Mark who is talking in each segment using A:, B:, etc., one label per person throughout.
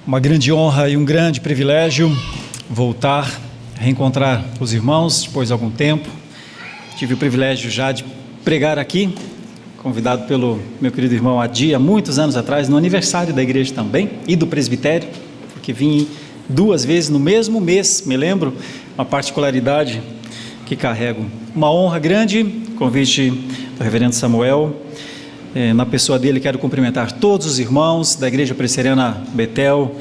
A: Uma grande honra e um grande privilégio voltar, reencontrar os irmãos depois de algum tempo. Tive o privilégio já de pregar aqui, convidado pelo meu querido irmão Adi, há muitos anos atrás, no aniversário da igreja também, e do presbitério, porque vim 2 vezes no mesmo mês, me lembro, uma particularidade que carrego. Uma honra grande, convite do reverendo Samuel. Na pessoa dele quero cumprimentar todos os irmãos da Igreja Presbiteriana Betel,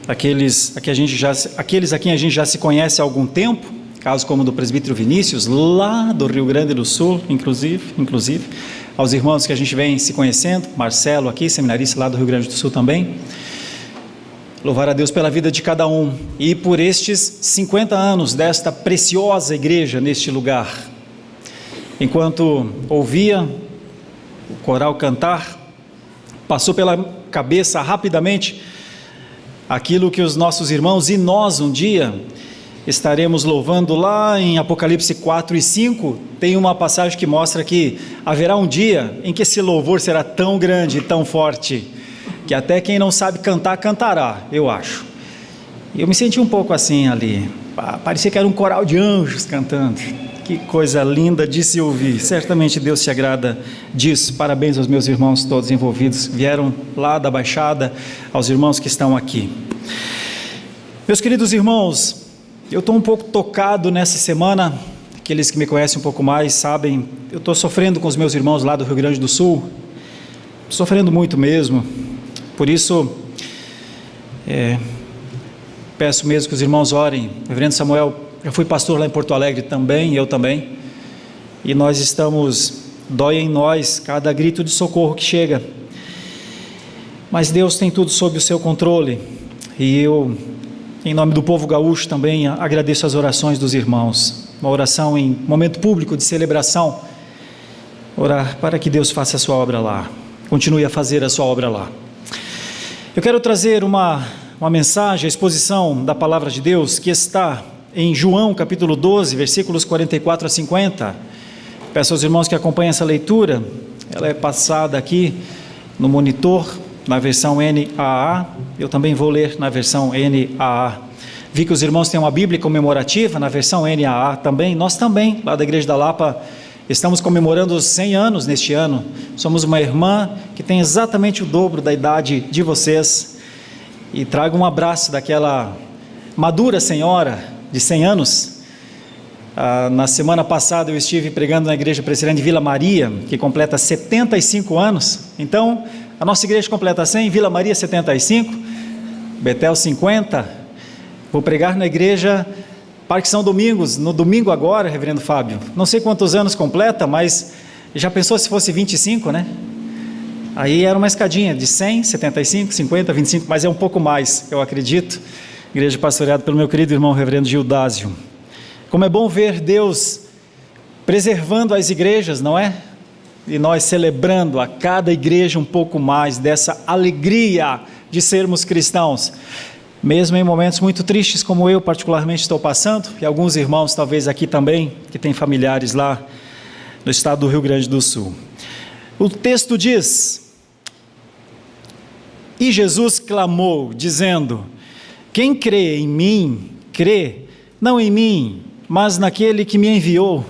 A: aqueles a quem a gente já se conhece há algum tempo, caso como do presbítero Vinícius, lá do Rio Grande do Sul, inclusive, aos irmãos que a gente vem se conhecendo, Marcelo aqui, seminarista lá do Rio Grande do Sul também. Louvar a Deus pela vida de cada um e por estes 50 anos desta preciosa igreja neste lugar. Enquanto ouvia o coral cantar, passou pela cabeça rapidamente aquilo que os nossos irmãos e nós um dia estaremos louvando lá em Apocalipse 4 e 5, tem uma passagem que mostra que haverá um dia em que esse louvor será tão grande e tão forte, que até quem não sabe cantar, cantará, eu acho. Eu me senti um pouco assim ali, parecia que era um coral de anjos cantando. Que coisa linda de se ouvir, certamente Deus se agrada disso. Parabéns aos meus irmãos todos envolvidos, vieram lá da Baixada, aos irmãos que estão aqui. Meus queridos irmãos, eu estou um pouco tocado nessa semana, aqueles que me conhecem um pouco mais sabem, eu estou sofrendo com os meus irmãos lá do Rio Grande do Sul, sofrendo muito mesmo, por isso, peço mesmo que os irmãos orem. Reverendo Samuel, eu fui pastor lá em Porto Alegre também, eu também, e nós estamos, dói em nós cada grito de socorro que chega, mas Deus tem tudo sob o seu controle, e eu, em nome do povo gaúcho também, agradeço as orações dos irmãos, uma oração em momento público de celebração, orar para que Deus faça a sua obra lá, continue a fazer a sua obra lá. Eu quero trazer uma mensagem, a exposição da palavra de Deus, que está em João capítulo 12, versículos 44 a 50, peço aos irmãos que acompanhem essa leitura, ela é passada aqui no monitor, na versão NAA, eu também vou ler na versão NAA, vi que os irmãos têm uma Bíblia comemorativa na versão NAA também, nós também, lá da Igreja da Lapa, estamos comemorando os 100 anos neste ano, somos uma irmã que tem exatamente o dobro da idade de vocês, e trago um abraço daquela madura senhora, de 100 anos, na semana passada eu estive pregando na Igreja Presbiteriana de Vila Maria, que completa 75 anos, então a nossa igreja completa 100, Vila Maria 75, Betel 50, vou pregar na igreja Parque São Domingos, no domingo agora, reverendo Fábio, não sei quantos anos completa, mas já pensou se fosse 25, né? Aí era uma escadinha de 100, 75, 50, 25, mas é um pouco mais, eu acredito, igreja pastoreada pelo meu querido irmão reverendo Gildásio. Como é bom ver Deus preservando as igrejas, não é? E nós celebrando a cada igreja um pouco mais dessa alegria de sermos cristãos, mesmo em momentos muito tristes como eu particularmente estou passando, e alguns irmãos talvez aqui também, que têm familiares lá no estado do Rio Grande do Sul. O texto diz: e Jesus clamou, dizendo: quem crê em mim, crê, não em mim, mas naquele que me enviou.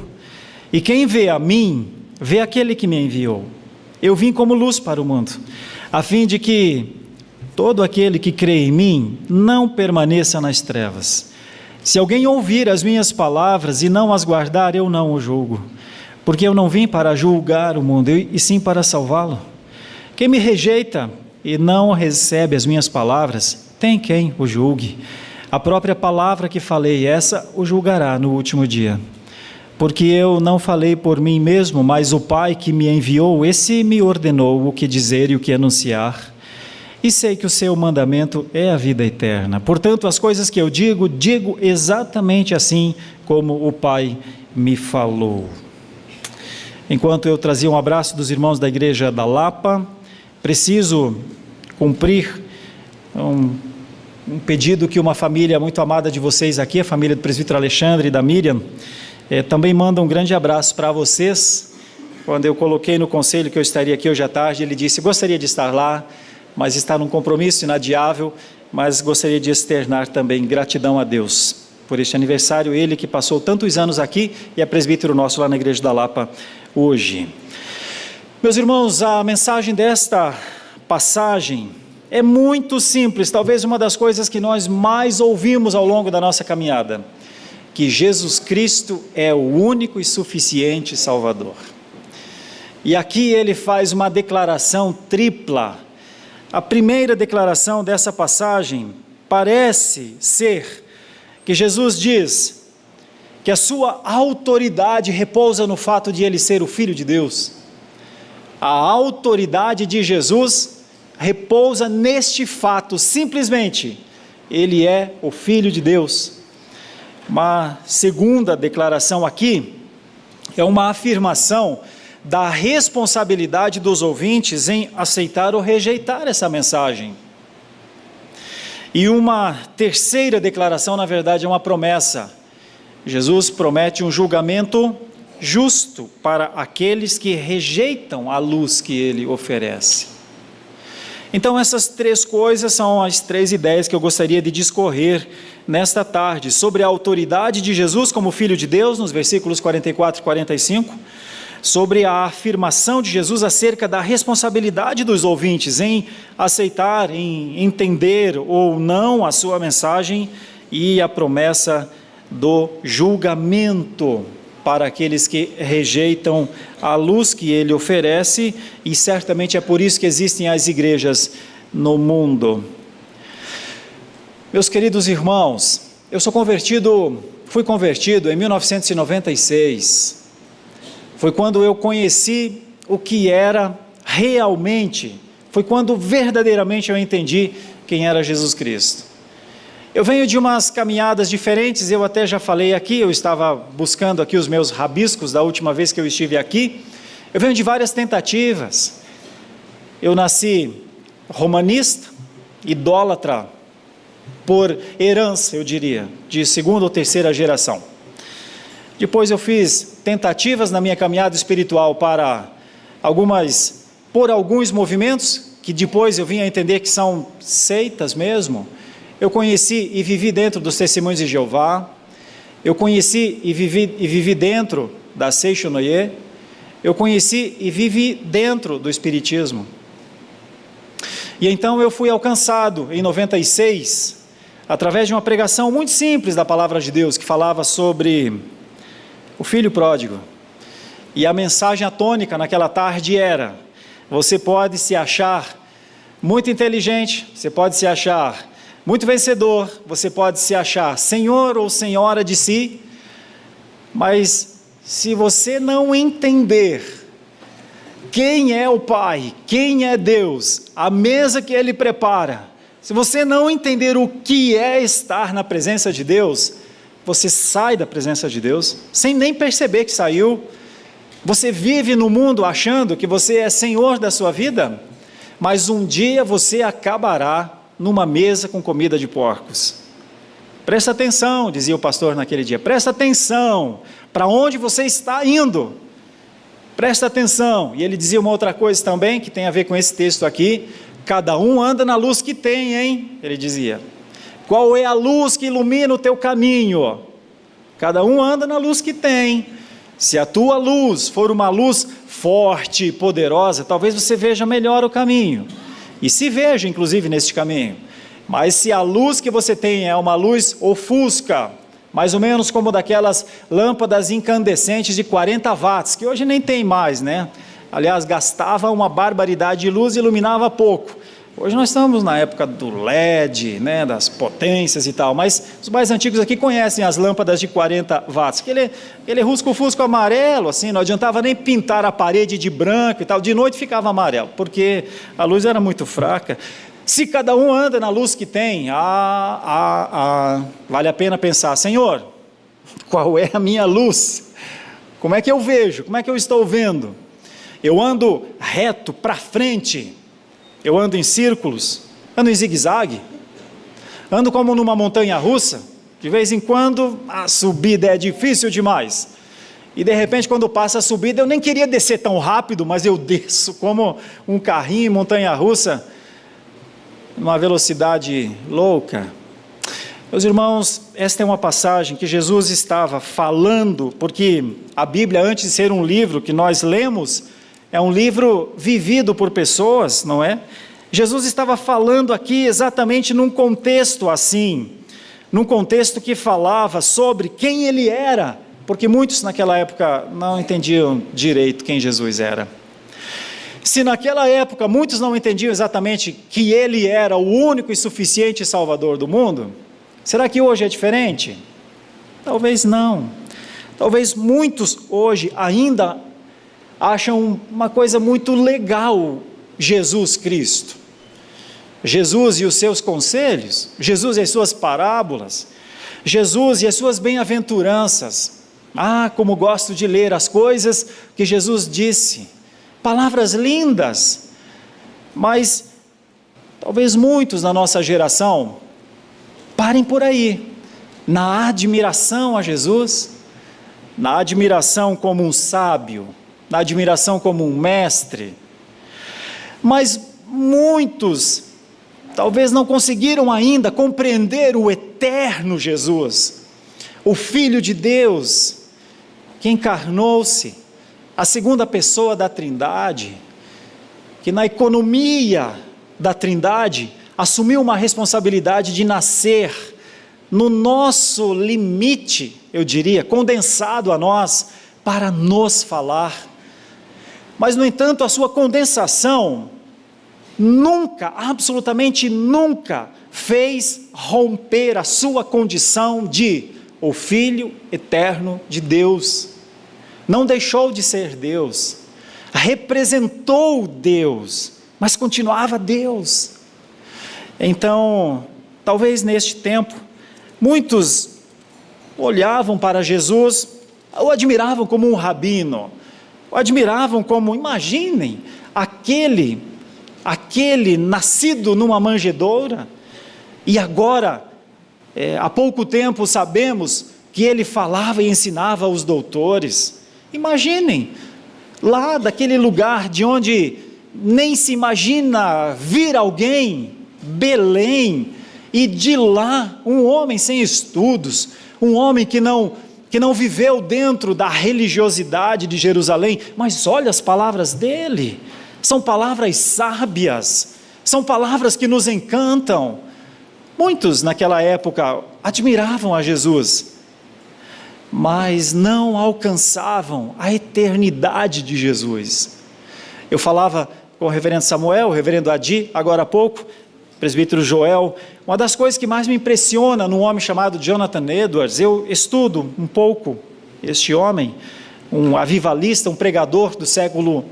A: E quem vê a mim, vê aquele que me enviou. Eu vim como luz para o mundo, a fim de que todo aquele que crê em mim não permaneça nas trevas. Se alguém ouvir as minhas palavras e não as guardar, eu não o julgo, porque eu não vim para julgar o mundo, e sim para salvá-lo. Quem me rejeita e não recebe as minhas palavras, tem quem o julgue. A própria palavra que falei, essa o julgará no último dia. Porque eu não falei por mim mesmo, mas o Pai que me enviou, esse me ordenou o que dizer e o que anunciar. E sei que o seu mandamento é a vida eterna. Portanto, as coisas que eu digo, digo exatamente assim como o Pai me falou. Enquanto eu trazia um abraço dos irmãos da Igreja da Lapa, preciso cumprir um pedido que uma família muito amada de vocês aqui, a família do presbítero Alexandre e da Miriam, também manda um grande abraço para vocês. Quando eu coloquei no conselho que eu estaria aqui hoje à tarde, ele disse: gostaria de estar lá, mas está num compromisso inadiável, mas gostaria de externar também gratidão a Deus por este aniversário, ele que passou tantos anos aqui e é presbítero nosso lá na Igreja da Lapa hoje. Meus irmãos, a mensagem desta passagem é muito simples, talvez uma das coisas que nós mais ouvimos ao longo da nossa caminhada, que Jesus Cristo é o único e suficiente Salvador. E aqui ele faz uma declaração tripla. A primeira declaração dessa passagem parece ser que Jesus diz que a sua autoridade repousa no fato de ele ser o Filho de Deus. A autoridade de Jesus repousa neste fato, simplesmente, ele é o Filho de Deus. Uma segunda declaração aqui é uma afirmação da responsabilidade dos ouvintes em aceitar ou rejeitar essa mensagem. E uma terceira declaração, na verdade, é uma promessa. Jesus promete um julgamento justo para aqueles que rejeitam a luz que ele oferece. Então essas três coisas são as três ideias que eu gostaria de discorrer nesta tarde, sobre a autoridade de Jesus como Filho de Deus, nos versículos 44 e 45, sobre a afirmação de Jesus acerca da responsabilidade dos ouvintes em aceitar, em entender ou não a sua mensagem, e a promessa do julgamento para aqueles que rejeitam a luz que ele oferece, e certamente é por isso que existem as igrejas no mundo. Meus queridos irmãos, eu fui convertido em 1996, foi quando eu conheci o que era realmente, foi quando verdadeiramente eu entendi quem era Jesus Cristo. Eu venho de umas caminhadas diferentes, eu até já falei aqui, eu estava buscando aqui os meus rabiscos da última vez que eu estive aqui. Eu venho de várias tentativas. Eu nasci romanista, idólatra, por herança, eu diria, de segunda ou terceira geração. Depois eu fiz tentativas na minha caminhada espiritual por alguns movimentos, que depois eu vim a entender que são seitas mesmo. Eu conheci e vivi dentro dos Testemunhos de Jeová, eu conheci e vivi dentro da Seixonoye, eu conheci e vivi dentro do Espiritismo. E então eu fui alcançado em 96, através de uma pregação muito simples da Palavra de Deus, que falava sobre o Filho Pródigo. E a mensagem atônica naquela tarde era: você pode se achar muito inteligente, você pode se achar muito vencedor, você pode se achar senhor ou senhora de si, mas se você não entender quem é o Pai, quem é Deus, a mesa que Ele prepara, se você não entender o que é estar na presença de Deus, você sai da presença de Deus, sem nem perceber que saiu. Você vive no mundo achando que você é senhor da sua vida, mas um dia você acabará numa mesa com comida de porcos. Presta atenção, dizia o pastor naquele dia, presta atenção, para onde você está indo? Presta atenção. E ele dizia uma outra coisa também, que tem a ver com esse texto aqui: cada um anda na luz que tem, hein? Ele dizia, qual é a luz que ilumina o teu caminho? Cada um anda na luz que tem. Se a tua luz for uma luz forte e poderosa, talvez você veja melhor o caminho, e se veja inclusive neste caminho. Mas se a luz que você tem é uma luz ofusca, mais ou menos como daquelas lâmpadas incandescentes de 40 watts, que hoje nem tem mais, né? Aliás, gastava uma barbaridade de luz e iluminava pouco. Hoje nós estamos na época do LED, né, das potências e tal, mas os mais antigos aqui conhecem as lâmpadas de 40 watts, aquele rusco-fusco amarelo, assim, não adiantava nem pintar a parede de branco e tal, de noite ficava amarelo, porque a luz era muito fraca. Se cada um anda na luz que tem, vale a pena pensar: Senhor, qual é a minha luz? Como é que eu vejo? Como é que eu estou vendo? Eu ando reto, para frente? Eu ando em círculos? Ando em zigue-zague? Ando como numa montanha russa? De vez em quando a subida é difícil demais, e de repente quando passa a subida eu nem queria descer tão rápido, mas eu desço como um carrinho em montanha russa. numa velocidade louca. Meus irmãos, esta é uma passagem que Jesus estava falando, porque a Bíblia, antes de ser um livro que nós lemos, é um livro vivido por pessoas, não é? Jesus estava falando aqui exatamente num contexto assim, num contexto que falava sobre quem ele era, porque muitos naquela época não entendiam direito quem Jesus era. Se naquela época muitos não entendiam exatamente que ele era o único e suficiente Salvador do mundo, será que hoje é diferente? Talvez não. Talvez muitos hoje ainda acham uma coisa muito legal Jesus Cristo. Jesus e os seus conselhos, Jesus e as suas parábolas, Jesus e as suas bem-aventuranças. Ah, como gosto de ler as coisas que Jesus disse. Palavras lindas, mas talvez muitos na nossa geração parem por aí, na admiração a Jesus, na admiração como um sábio, na admiração como um mestre, mas muitos talvez não conseguiram ainda compreender o eterno Jesus, o Filho de Deus, que encarnou-se, a segunda pessoa da Trindade, que na economia da Trindade assumiu uma responsabilidade de nascer no nosso limite, eu diria, condensado a nós, para nos falar. Mas, no entanto, a sua condensação nunca, absolutamente nunca, fez romper a sua condição de o Filho eterno de Deus. Não deixou de ser Deus, representou Deus, mas continuava Deus. Então, talvez neste tempo, muitos olhavam para Jesus, o admiravam como um rabino, o admiravam como, imaginem, aquele nascido numa manjedoura, e agora, há pouco tempo sabemos que ele falava e ensinava aos doutores. Imaginem, lá daquele lugar de onde nem se imagina vir alguém, Belém, e de lá um homem sem estudos, um homem que não viveu dentro da religiosidade de Jerusalém, mas olha as palavras dele, são palavras sábias, são palavras que nos encantam. Muitos naquela época admiravam a Jesus, mas não alcançavam a eternidade de Jesus. Eu falava com o reverendo Samuel, o reverendo Adi, agora há pouco, presbítero Joel, uma das coisas que mais me impressiona num homem chamado Jonathan Edwards, eu estudo um pouco este homem, um avivalista, um pregador do século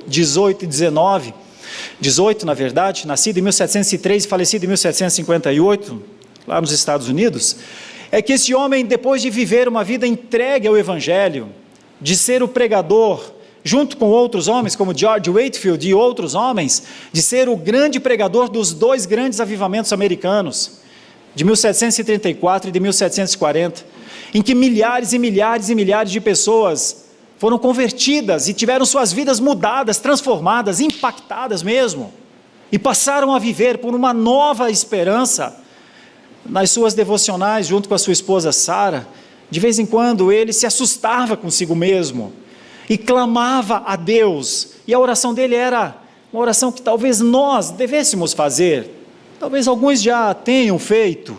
A: 18 e 19, 18 na verdade, nascido em 1703 e falecido em 1758, lá nos Estados Unidos, é que esse homem, depois de viver uma vida entregue ao Evangelho, de ser o pregador, junto com outros homens, como George Whitefield e outros homens, de ser o grande pregador dos dois grandes avivamentos americanos, de 1734 e de 1740, em que milhares e milhares e milhares de pessoas foram convertidas e tiveram suas vidas mudadas, transformadas, impactadas mesmo, e passaram a viver por uma nova esperança. Nas suas devocionais, junto com a sua esposa Sara, de vez em quando ele se assustava consigo mesmo, e clamava a Deus, e a oração dele era uma oração que talvez nós devêssemos fazer, talvez alguns já tenham feito,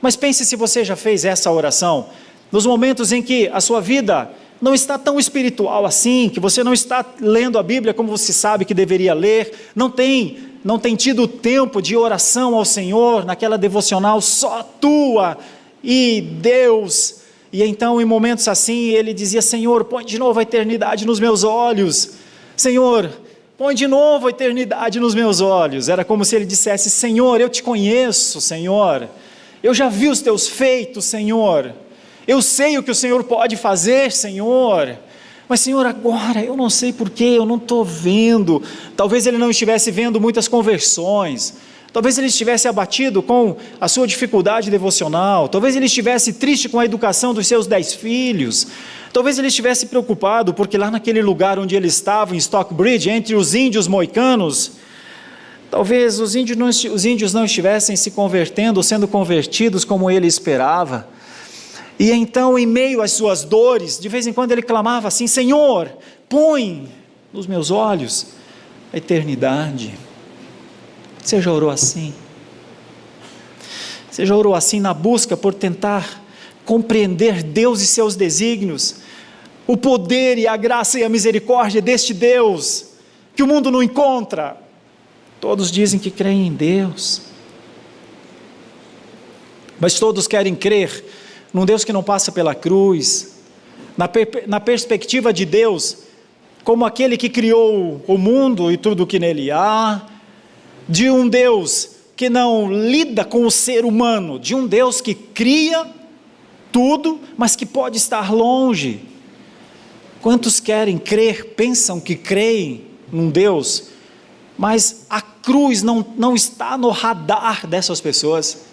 A: mas pense se você já fez essa oração, nos momentos em que a sua vida não está tão espiritual assim, que você não está lendo a Bíblia como você sabe que deveria ler, não tem tido tempo de oração ao Senhor, naquela devocional só tua e Deus, e então em momentos assim ele dizia: Senhor, põe de novo a eternidade nos meus olhos, Senhor, põe de novo a eternidade nos meus olhos. Era como se ele dissesse: Senhor, eu te conheço, Senhor, eu já vi os teus feitos, Senhor, eu sei o que o Senhor pode fazer, Senhor, mas Senhor, agora eu não sei porquê, eu não estou vendo. Talvez ele não estivesse vendo muitas conversões, talvez ele estivesse abatido com a sua dificuldade devocional, talvez ele estivesse triste com a educação dos seus 10 filhos, talvez ele estivesse preocupado porque lá naquele lugar onde ele estava, em Stockbridge, entre os índios moicanos, Talvez os índios não estivessem se convertendo, sendo convertidos como ele esperava. E então, em meio às suas dores, de vez em quando ele clamava assim: Senhor, põe nos meus olhos a eternidade. Você já orou assim? Você já orou assim na busca por tentar compreender Deus e seus desígnios, o poder e a graça e a misericórdia deste Deus, que o mundo não encontra? Todos dizem que creem em Deus, mas todos querem crer num Deus que não passa pela cruz, na perspectiva de Deus, como aquele que criou o mundo e tudo o que nele há, de um Deus que não lida com o ser humano, de um Deus que cria tudo, mas que pode estar longe. Quantos querem crer, pensam que creem num Deus, mas a cruz não está no radar dessas pessoas?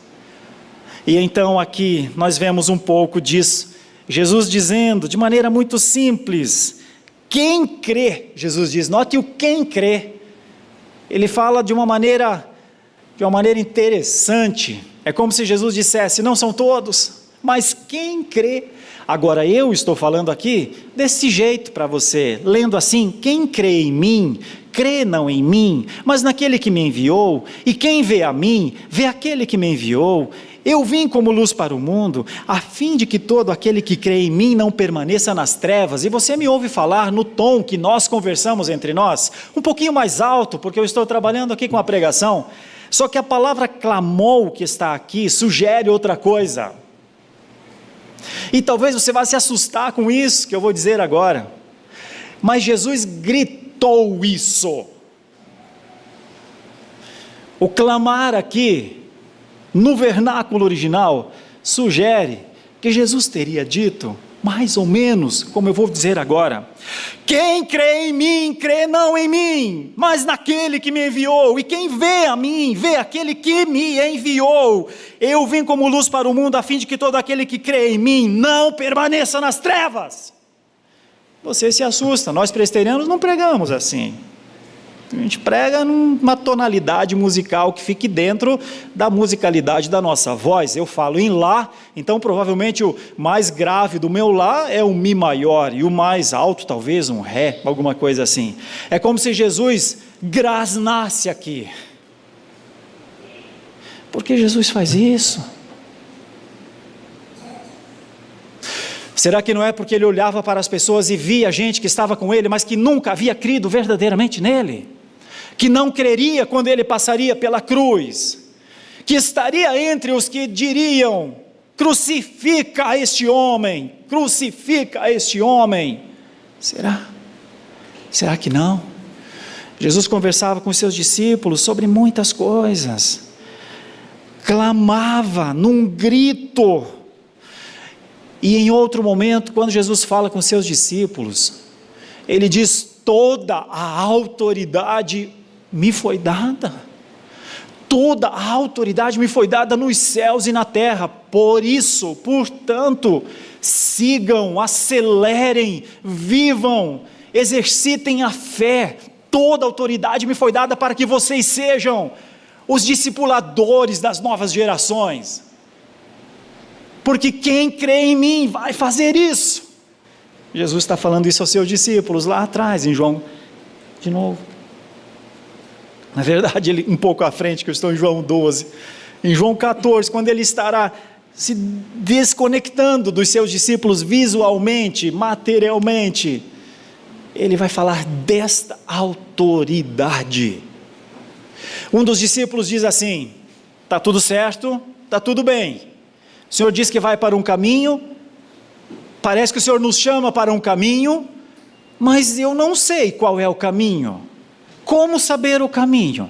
A: E então aqui nós vemos um pouco disso, Jesus dizendo de maneira muito simples: quem crê, Jesus diz, note o quem crê, ele fala de uma maneira interessante, é como se Jesus dissesse: não são todos, mas quem crê. Agora eu estou falando aqui desse jeito para você, lendo assim: quem crê em mim, crê não em mim, mas naquele que me enviou, e quem vê a mim, vê aquele que me enviou. Eu vim como luz para o mundo, a fim de que todo aquele que crê em mim não permaneça nas trevas. E você me ouve falar no tom que nós conversamos entre nós, um pouquinho mais alto, porque eu estou trabalhando aqui com a pregação, só que a palavra clamou que está aqui sugere outra coisa. E talvez você vá se assustar com isso que eu vou dizer agora, mas Jesus gritou isso. O clamar aqui, no vernáculo original, sugere que Jesus teria dito, mais ou menos, como eu vou dizer agora: quem crê em mim, crê não em mim, mas naquele que me enviou, e quem vê a mim, vê aquele que me enviou. Eu vim como luz para o mundo, a fim de que todo aquele que crê em mim não permaneça nas trevas. Você se assusta, nós presbiterianos não pregamos assim. A gente prega numa tonalidade musical que fique dentro da musicalidade da nossa voz. Eu falo em Lá, então provavelmente o mais grave do meu Lá é o Mi maior, e o mais alto talvez um Ré, alguma coisa assim. É como se Jesus grasnasse aqui. Por que Jesus faz isso? Será que não é porque ele olhava para as pessoas e via gente que estava com ele, mas que nunca havia crido verdadeiramente nele? Que não creria quando ele passaria pela cruz, que estaria entre os que diriam: crucifica este homem, crucifica este homem. Será que não? Jesus conversava com seus discípulos sobre muitas coisas, clamava num grito, e em outro momento, quando Jesus fala com seus discípulos, ele diz: toda a autoridade me foi dada, toda a autoridade me foi dada nos céus e na terra. Por isso, portanto, sigam, acelerem, vivam, exercitem a fé. Toda a autoridade me foi dada para que vocês sejam os discipuladores das novas gerações, porque quem crê em mim vai fazer isso. Jesus está falando isso aos seus discípulos lá atrás, em João, de novo. Na verdade, ele um pouco à frente, que eu estou em João 12. Em João 14, quando ele estará se desconectando dos seus discípulos visualmente, materialmente, ele vai falar desta autoridade. Um dos discípulos diz assim: está tudo certo, está tudo bem. O Senhor diz que vai para um caminho, parece que o Senhor nos chama para um caminho, mas eu não sei qual é o caminho. Como saber o caminho?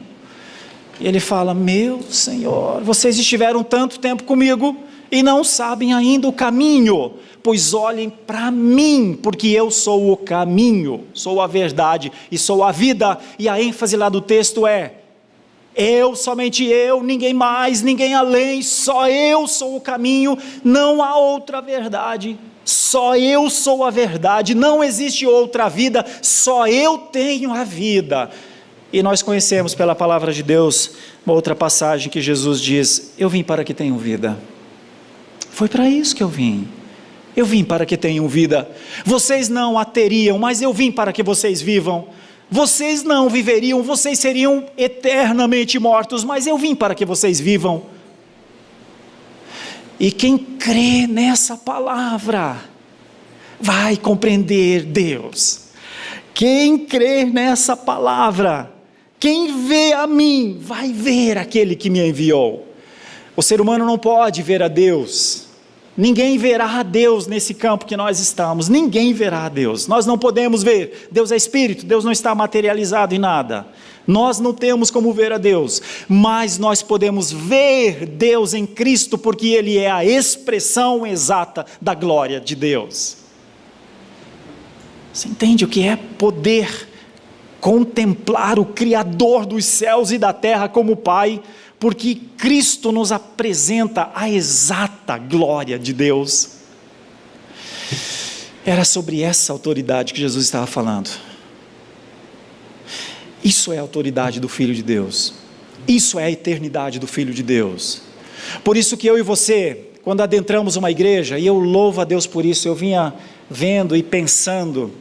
A: E ele fala: meu Senhor, vocês estiveram tanto tempo comigo e não sabem ainda o caminho. Pois olhem para mim, porque eu sou o caminho, sou a verdade e sou a vida. E a ênfase lá do texto é: eu, somente eu, ninguém mais, ninguém além, só eu sou o caminho, não há outra verdade. Só eu sou a verdade, não existe outra vida, só eu tenho a vida. E nós conhecemos pela palavra de Deus uma outra passagem que Jesus diz: eu vim para que tenham vida. Foi para isso que eu vim. Eu vim para que tenham vida. Vocês não a teriam, mas eu vim para que vocês vivam. Vocês não viveriam, vocês seriam eternamente mortos, mas eu vim para que vocês vivam. E quem crê nessa palavra vai compreender Deus. Quem crê nessa palavra, quem vê a mim, vai ver aquele que me enviou. O ser humano não pode ver a Deus. Ninguém verá a Deus nesse campo que nós estamos. Ninguém verá a Deus. Nós não podemos ver. Deus é espírito, Deus não está materializado em nada. Nós não temos como ver a Deus, mas nós podemos ver Deus em Cristo, porque Ele é a expressão exata da glória de Deus. Você entende o que é poder contemplar o Criador dos céus e da terra como Pai? Porque Cristo nos apresenta a exata glória de Deus. Era sobre essa autoridade que Jesus estava falando. Isso é a autoridade do Filho de Deus. Isso é a eternidade do Filho de Deus. Por isso que eu e você, quando adentramos uma igreja, e eu louvo a Deus por isso, eu vinha vendo e pensando,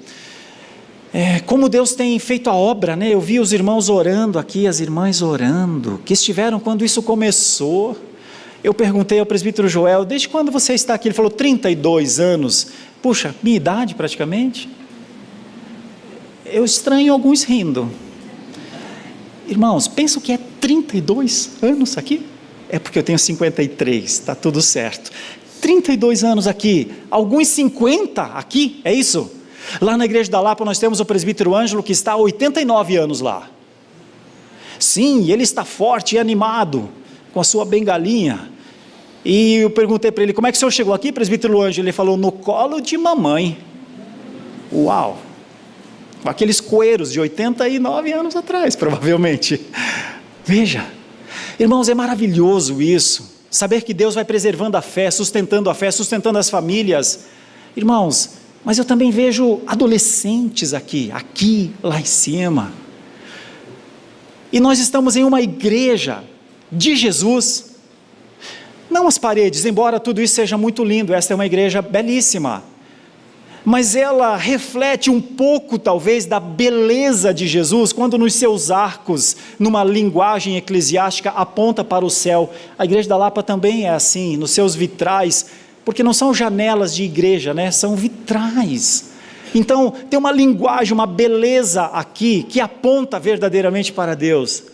A: como Deus tem feito a obra, né? Eu vi os irmãos orando aqui, as irmãs orando, que estiveram quando isso começou. Eu perguntei ao presbítero Joel: desde quando você está aqui? Ele falou: 32 anos. Puxa, minha idade praticamente. Eu estranho alguns rindo. Irmãos, pensa o que é 32 anos aqui? É porque eu tenho 53, está tudo certo. 32 anos aqui, alguns 50 aqui, é isso? Lá na igreja da Lapa nós temos o presbítero Ângelo, que está há 89 anos lá. Sim, ele está forte e animado, com a sua bengalinha. E eu perguntei para ele: como é que o senhor chegou aqui, presbítero Ângelo? Ele falou: no colo de mamãe. Uau! Com aqueles coeiros de 89 anos atrás, provavelmente. Veja, irmãos, é maravilhoso isso, saber que Deus vai preservando a fé, sustentando as famílias. Irmãos, mas eu também vejo adolescentes aqui, lá em cima. E nós estamos em uma igreja de Jesus. Não as paredes, embora tudo isso seja muito lindo, esta é uma igreja belíssima. Mas ela reflete um pouco, talvez, da beleza de Jesus, quando nos seus arcos, numa linguagem eclesiástica, aponta para o céu. A igreja da Lapa também é assim, nos seus vitrais, porque não são janelas de igreja, né? São vitrais. Então, tem uma linguagem, uma beleza aqui, que aponta verdadeiramente para Deus.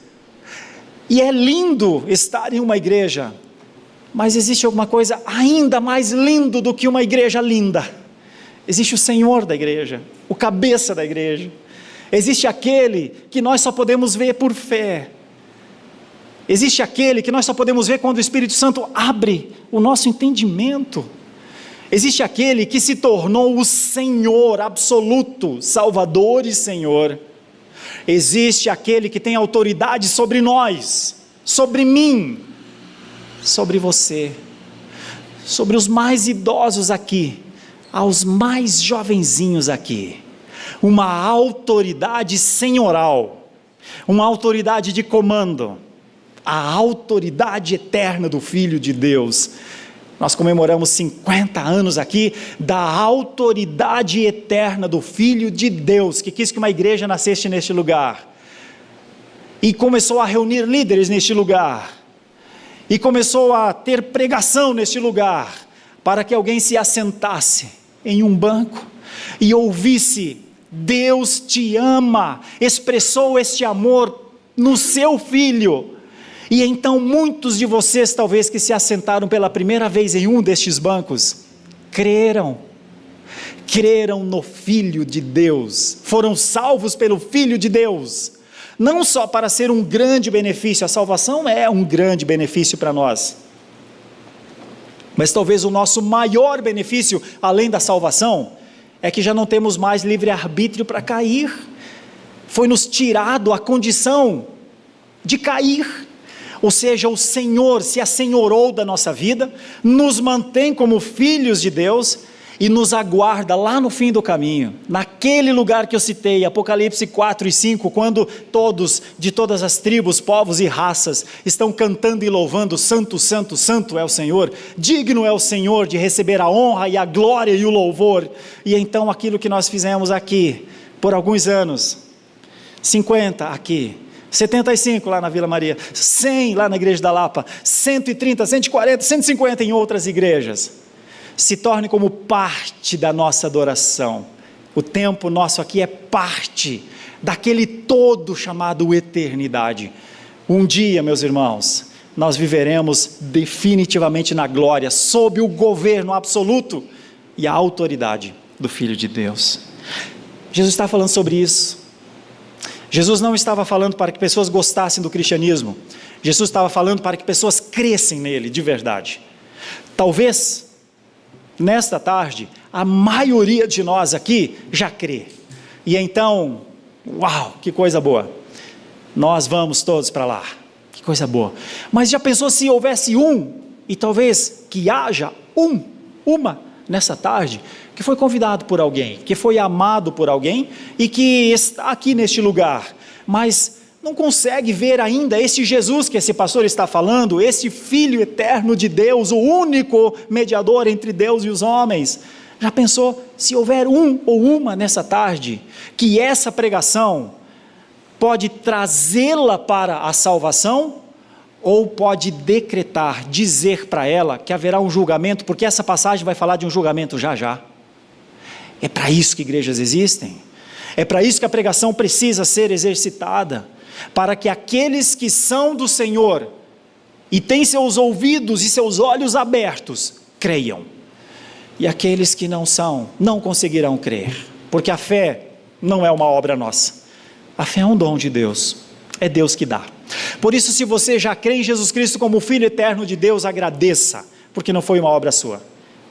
A: E é lindo estar em uma igreja, mas existe alguma coisa ainda mais lindo do que uma igreja linda. Existe o Senhor da igreja, o cabeça da igreja. Existe aquele que nós só podemos ver por fé. Existe aquele que nós só podemos ver quando o Espírito Santo abre o nosso entendimento. Existe aquele que se tornou o Senhor absoluto, Salvador e Senhor. Existe aquele que tem autoridade sobre nós, sobre mim, sobre você, sobre os mais idosos aqui, aos mais jovenzinhos aqui. Uma autoridade senhoral, uma autoridade de comando, a autoridade eterna do Filho de Deus. Nós comemoramos 50 anos aqui da autoridade eterna do Filho de Deus, que quis que uma igreja nascesse neste lugar, e começou a reunir líderes neste lugar, e começou a ter pregação neste lugar, para que alguém se assentasse em um banco e ouvisse: Deus te ama, expressou este amor no seu Filho. E então muitos de vocês, talvez, que se assentaram pela primeira vez em um destes bancos, creram no Filho de Deus, foram salvos pelo Filho de Deus, não só para ser um grande benefício. A salvação é um grande benefício para nós, mas talvez o nosso maior benefício, além da salvação, é que já não temos mais livre-arbítrio para cair. Foi-nos tirado a condição de cair, ou seja, o Senhor se assenhorou da nossa vida, nos mantém como filhos de Deus, e nos aguarda lá no fim do caminho, naquele lugar que eu citei, Apocalipse 4 e 5, quando todos, de todas as tribos, povos e raças, estão cantando e louvando, santo, santo, santo é o Senhor, digno é o Senhor de receber a honra e a glória e o louvor. E então aquilo que nós fizemos aqui, por alguns anos, 50 aqui, 75 lá na Vila Maria, 100 lá na Igreja da Lapa, 130, 140, 150 em outras igrejas, se torne como parte da nossa adoração. O tempo nosso aqui é parte daquele todo chamado eternidade. Um dia, meus irmãos, nós viveremos definitivamente na glória, sob o governo absoluto e a autoridade do Filho de Deus. Jesus está falando sobre isso. Jesus não estava falando para que pessoas gostassem do cristianismo. Jesus estava falando para que pessoas crescem nele de verdade. Talvez nesta tarde, a maioria de nós aqui já crê. E então, uau, que coisa boa. Nós vamos todos para lá. Que coisa boa. Mas já pensou se houvesse e talvez que haja uma nessa tarde, que foi convidado por alguém, que foi amado por alguém e que está aqui neste lugar, mas não consegue ver ainda esse Jesus que esse pastor está falando, esse Filho eterno de Deus, o único mediador entre Deus e os homens. Já pensou se houver ou uma nessa tarde, que essa pregação pode trazê-la para a salvação, ou pode decretar, dizer para ela que haverá um julgamento, porque essa passagem vai falar de um julgamento já já. É para isso que igrejas existem, é para isso que a pregação precisa ser exercitada, para que aqueles que são do Senhor e têm seus ouvidos e seus olhos abertos, creiam, e aqueles que não são, não conseguirão crer, porque a fé não é uma obra nossa, a fé é um dom de Deus, é Deus que dá. Por isso, se você já crê em Jesus Cristo como o Filho eterno de Deus, agradeça, porque não foi uma obra sua,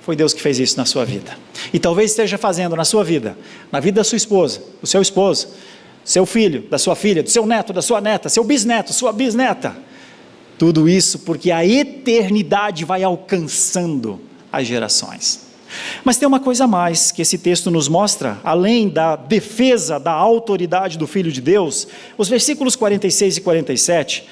A: foi Deus que fez isso na sua vida, e talvez esteja fazendo na sua vida, na vida da sua esposa, do seu esposo, seu filho, da sua filha, do seu neto, da sua neta, seu bisneto, sua bisneta, tudo isso porque a eternidade vai alcançando as gerações. Mas tem uma coisa a mais que esse texto nos mostra, além da defesa da autoridade do Filho de Deus, os versículos 46 e 47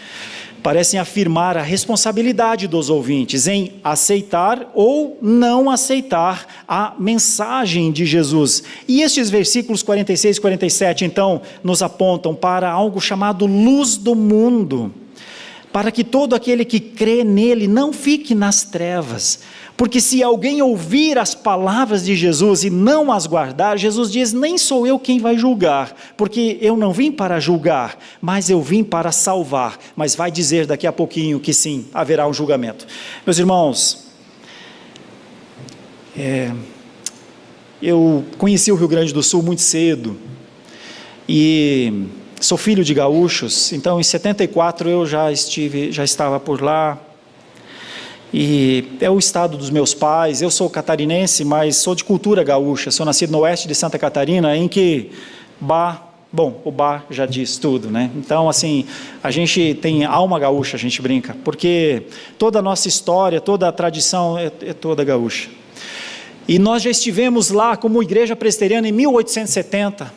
A: parecem afirmar a responsabilidade dos ouvintes em aceitar ou não aceitar a mensagem de Jesus. E estes versículos 46 e 47 então nos apontam para algo chamado luz do mundo, para que todo aquele que crê nele não fique nas trevas. Porque se alguém ouvir as palavras de Jesus e não as guardar, Jesus diz, nem sou eu quem vai julgar, porque eu não vim para julgar, mas eu vim para salvar. Mas vai dizer daqui a pouquinho que sim, haverá um julgamento. Meus irmãos, eu conheci o Rio Grande do Sul muito cedo, e sou filho de gaúchos, então em 74 eu já estava por lá, e é o estado dos meus pais. Eu sou catarinense, mas sou de cultura gaúcha, sou nascido no oeste de Santa Catarina, em que o bar já diz tudo, né? Então, assim, a gente tem alma gaúcha, a gente brinca, porque toda a nossa história, toda a tradição é toda gaúcha. E nós já estivemos lá como igreja presbiteriana em 1870,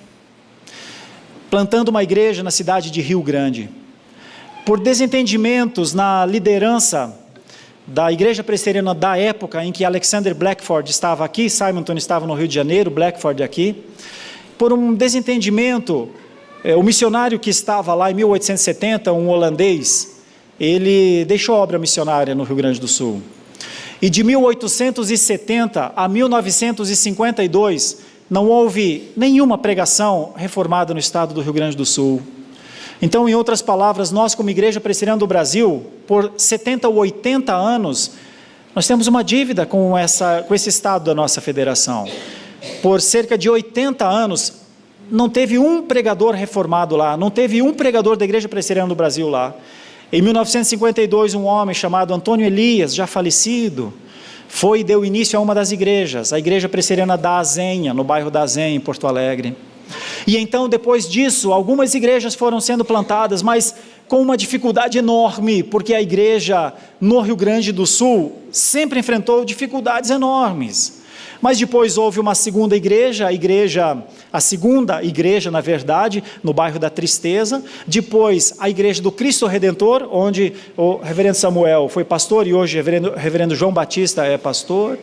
A: plantando uma igreja na cidade de Rio Grande. Por desentendimentos na liderança da igreja presbiteriana da época em que Alexander Blackford estava aqui, Simonton estava no Rio de Janeiro, Blackford aqui, por um desentendimento, o missionário que estava lá em 1870, um holandês, ele deixou a obra missionária no Rio Grande do Sul, e de 1870 a 1952, não houve nenhuma pregação reformada no estado do Rio Grande do Sul. Então, em outras palavras, nós como Igreja Presbiteriana do Brasil, por 70 ou 80 anos, nós temos uma dívida com esse estado da nossa federação. Por cerca de 80 anos, não teve um pregador reformado lá, não teve um pregador da Igreja Presbiteriana do Brasil lá. Em 1952, um homem chamado Antônio Elias, já falecido, foi e deu início a uma das igrejas, a Igreja Presbiteriana da Azenha, no bairro da Azenha, em Porto Alegre. E então, depois disso, algumas igrejas foram sendo plantadas, mas com uma dificuldade enorme, porque a igreja no Rio Grande do Sul sempre enfrentou dificuldades enormes. Mas depois houve uma segunda igreja, a segunda igreja, na verdade, no bairro da Tristeza. Depois a igreja do Cristo Redentor, onde o reverendo Samuel foi pastor e hoje o reverendo João Batista é pastor.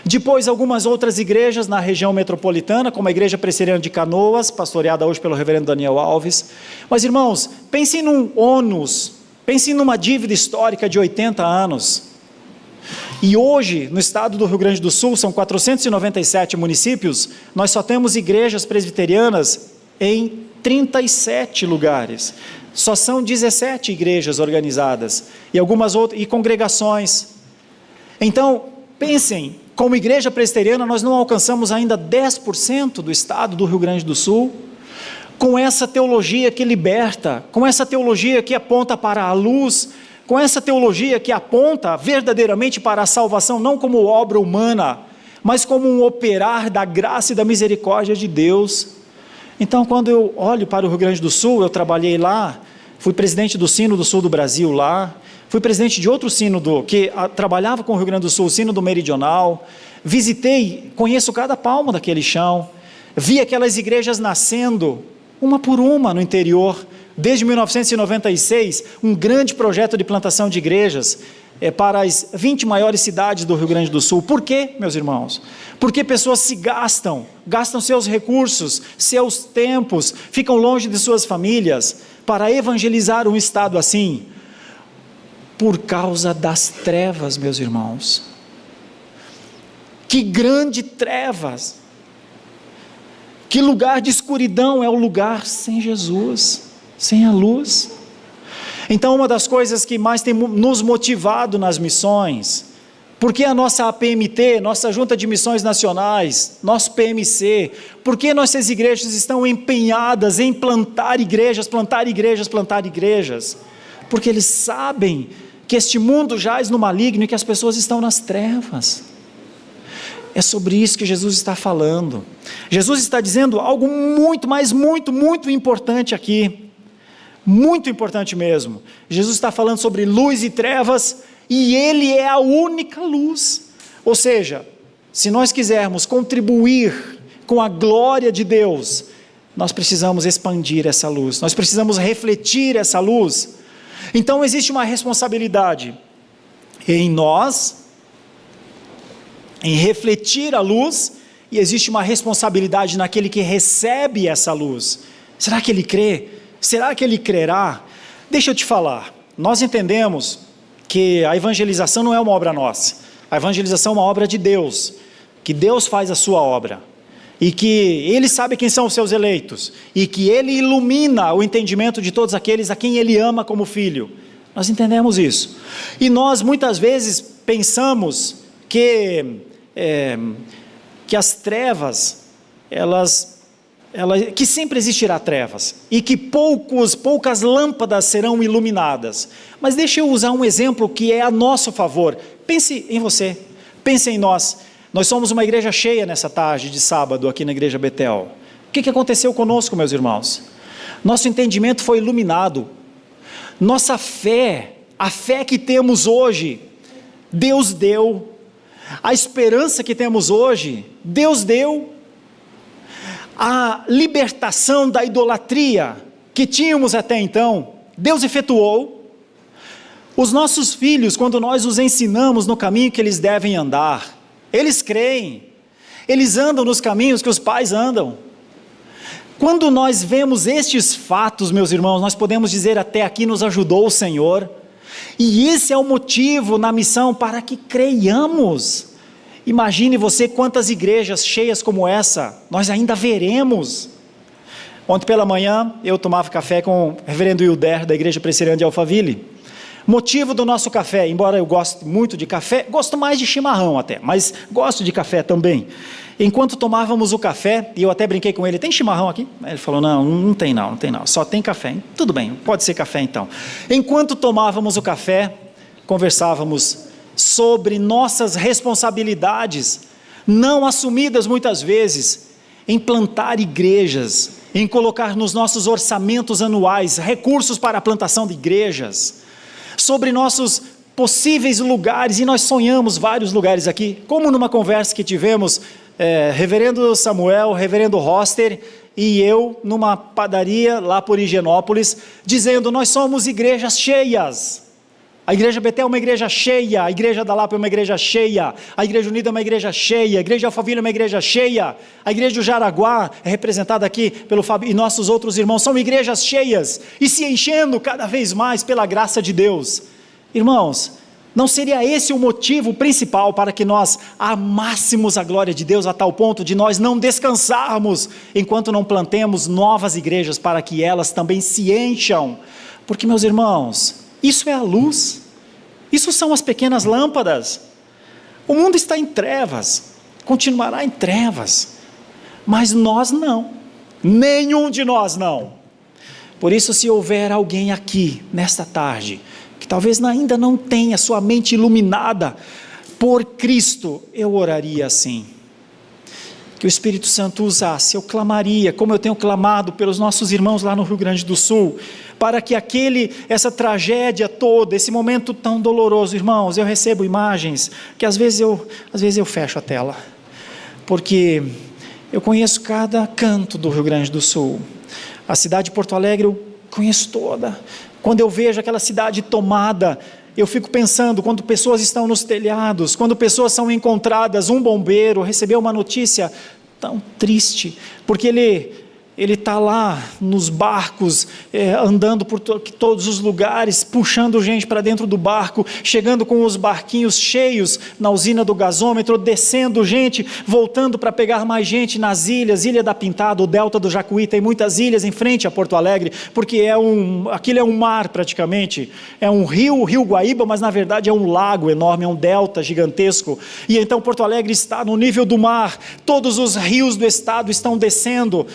A: Depois algumas outras igrejas na região metropolitana, como a igreja presbiteriana de Canoas, pastoreada hoje pelo reverendo Daniel Alves. Mas irmãos, pensem num ônus, pensem numa dívida histórica de 80 anos. E hoje, no estado do Rio Grande do Sul, são 497 municípios, nós só temos igrejas presbiterianas em 37 lugares. Só são 17 igrejas organizadas e algumas outras, e congregações. Então, pensem, como igreja presbiteriana, nós não alcançamos ainda 10% do estado do Rio Grande do Sul, com essa teologia que liberta, com essa teologia que aponta para a luz, com essa teologia que aponta verdadeiramente para a salvação, não como obra humana, mas como um operar da graça e da misericórdia de Deus. Então, quando eu olho para o Rio Grande do Sul, eu trabalhei lá, fui presidente do Sino do Sul do Brasil lá, fui presidente de outro sínodo que trabalhava com o Rio Grande do Sul, o Sínodo Meridional, visitei, conheço cada palmo daquele chão, vi aquelas igrejas nascendo, uma por uma no interior. Desde 1996, um grande projeto de plantação de igrejas para as 20 maiores cidades do Rio Grande do Sul. Por quê, meus irmãos? Porque pessoas se gastam seus recursos, seus tempos, ficam longe de suas famílias, para evangelizar um estado assim, por causa das trevas, meus irmãos. Que grande trevas! Que lugar de escuridão é o lugar sem Jesus, sem a luz. Então, uma das coisas que mais tem nos motivado nas missões, porque a nossa APMT, nossa Junta de Missões Nacionais, nosso PMC, porque nossas igrejas estão empenhadas em plantar igrejas, porque eles sabem que este mundo jaz no maligno e que as pessoas estão nas trevas. É sobre isso que Jesus está falando. Jesus está dizendo algo muito, mas muito, muito importante aqui. Muito importante mesmo. Jesus está falando sobre luz e trevas, e Ele é a única luz. Ou seja, se nós quisermos contribuir com a glória de Deus, nós precisamos expandir essa luz, nós precisamos refletir essa luz. Então existe uma responsabilidade em nós, em refletir a luz, e existe uma responsabilidade naquele que recebe essa luz. Será que ele crê? Será que ele crerá? Deixa eu te falar, nós entendemos que a evangelização não é uma obra nossa, a evangelização é uma obra de Deus, que Deus faz a sua obra, e que Ele sabe quem são os seus eleitos, e que Ele ilumina o entendimento de todos aqueles a quem Ele ama como filho. Nós entendemos isso, e nós muitas vezes pensamos que as trevas, que sempre existirá trevas, e que poucas lâmpadas serão iluminadas. Mas deixa eu usar um exemplo que é a nosso favor. Pense em você, pense em nós. Nós somos uma igreja cheia nessa tarde de sábado aqui na igreja Betel. O que aconteceu conosco, meus irmãos? Nosso entendimento foi iluminado. Nossa fé, a fé que temos hoje, Deus deu. A esperança que temos hoje, Deus deu. A libertação da idolatria que tínhamos até então, Deus efetuou. Os nossos filhos, quando nós os ensinamos no caminho que eles devem andar, eles creem, eles andam nos caminhos que os pais andam. Quando nós vemos estes fatos, meus irmãos, nós podemos dizer: até aqui nos ajudou o Senhor, e esse é o motivo na missão para que creiamos. Imagine você quantas igrejas cheias como essa nós ainda veremos. Ontem pela manhã eu tomava café com o reverendo Hilder da igreja presbiteriana de Alphaville. Motivo do nosso café, embora eu goste muito de café, gosto mais de chimarrão até, mas gosto de café também. Enquanto tomávamos o café, e eu até brinquei com ele: tem chimarrão aqui? Ele falou: não tem não, só tem café. Tudo bem, pode ser café então. Enquanto tomávamos o café, conversávamos sobre nossas responsabilidades, não assumidas muitas vezes, em plantar igrejas, em colocar nos nossos orçamentos anuais recursos para a plantação de igrejas, sobre nossos possíveis lugares, e nós sonhamos vários lugares aqui, como numa conversa que tivemos, reverendo Samuel, reverendo Roster e eu, numa padaria lá por Higienópolis, dizendo: nós somos igrejas cheias. A Igreja Betel é uma igreja cheia, a Igreja da Lapa é uma igreja cheia, a Igreja Unida é uma igreja cheia, a Igreja Alphaville é uma igreja cheia, a Igreja do Jaraguá é representada aqui pelo Fábio e nossos outros irmãos, são igrejas cheias, e se enchendo cada vez mais pela graça de Deus. Irmãos, não seria esse o motivo principal para que nós amássemos a glória de Deus a tal ponto de nós não descansarmos enquanto não plantemos novas igrejas para que elas também se encham? Porque, meus irmãos, isso é a luz, isso são as pequenas lâmpadas. O mundo está em trevas, continuará em trevas, mas nós não, nenhum de nós não. Por isso, se houver alguém aqui nesta tarde que talvez ainda não tenha sua mente iluminada por Cristo, eu oraria assim, que o Espírito Santo usasse, eu clamaria, como eu tenho clamado pelos nossos irmãos lá no Rio Grande do Sul, para que essa tragédia toda, esse momento tão doloroso, irmãos, eu recebo imagens, que às vezes eu fecho a tela, porque eu conheço cada canto do Rio Grande do Sul, a cidade de Porto Alegre eu conheço toda. Quando eu vejo aquela cidade tomada, eu fico pensando, quando pessoas estão nos telhados, quando pessoas são encontradas, um bombeiro recebeu uma notícia tão triste, porque ele está lá nos barcos, andando por todos os lugares, puxando gente para dentro do barco, chegando com os barquinhos cheios na usina do gasômetro, descendo gente, voltando para pegar mais gente nas ilhas, Ilha da Pintada, o Delta do Jacuí, tem muitas ilhas em frente a Porto Alegre, porque aquilo é um mar praticamente, é um rio, o Rio Guaíba, mas na verdade é um lago enorme, é um delta gigantesco, e então Porto Alegre está no nível do mar, todos os rios do estado estão descendo,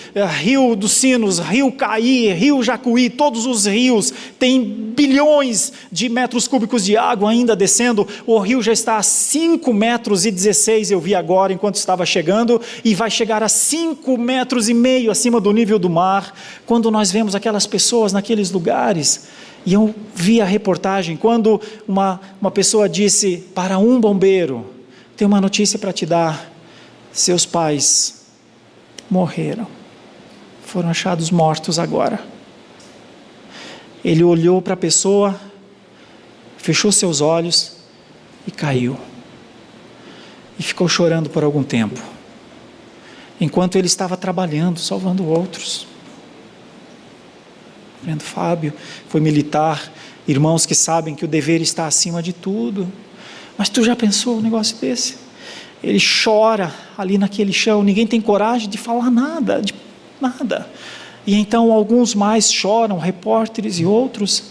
A: Rio dos Sinos, Rio Caí, Rio Jacuí, todos os rios têm bilhões de metros cúbicos de água ainda descendo, o rio já está a 5,16 metros, eu vi agora enquanto estava chegando, e vai chegar a 5,5 metros acima do nível do mar, quando nós vemos aquelas pessoas naqueles lugares, e eu vi a reportagem, quando uma pessoa disse para um bombeiro: tem uma notícia para te dar, seus pais morreram, foram achados mortos agora. Ele olhou para a pessoa, fechou seus olhos e caiu, e ficou chorando por algum tempo, enquanto ele estava trabalhando, salvando outros. Vendo Fábio, foi militar, irmãos que sabem que o dever está acima de tudo, mas tu já pensou um negócio desse? Ele chora ali naquele chão, ninguém tem coragem de falar nada, e então alguns mais choram, repórteres e outros,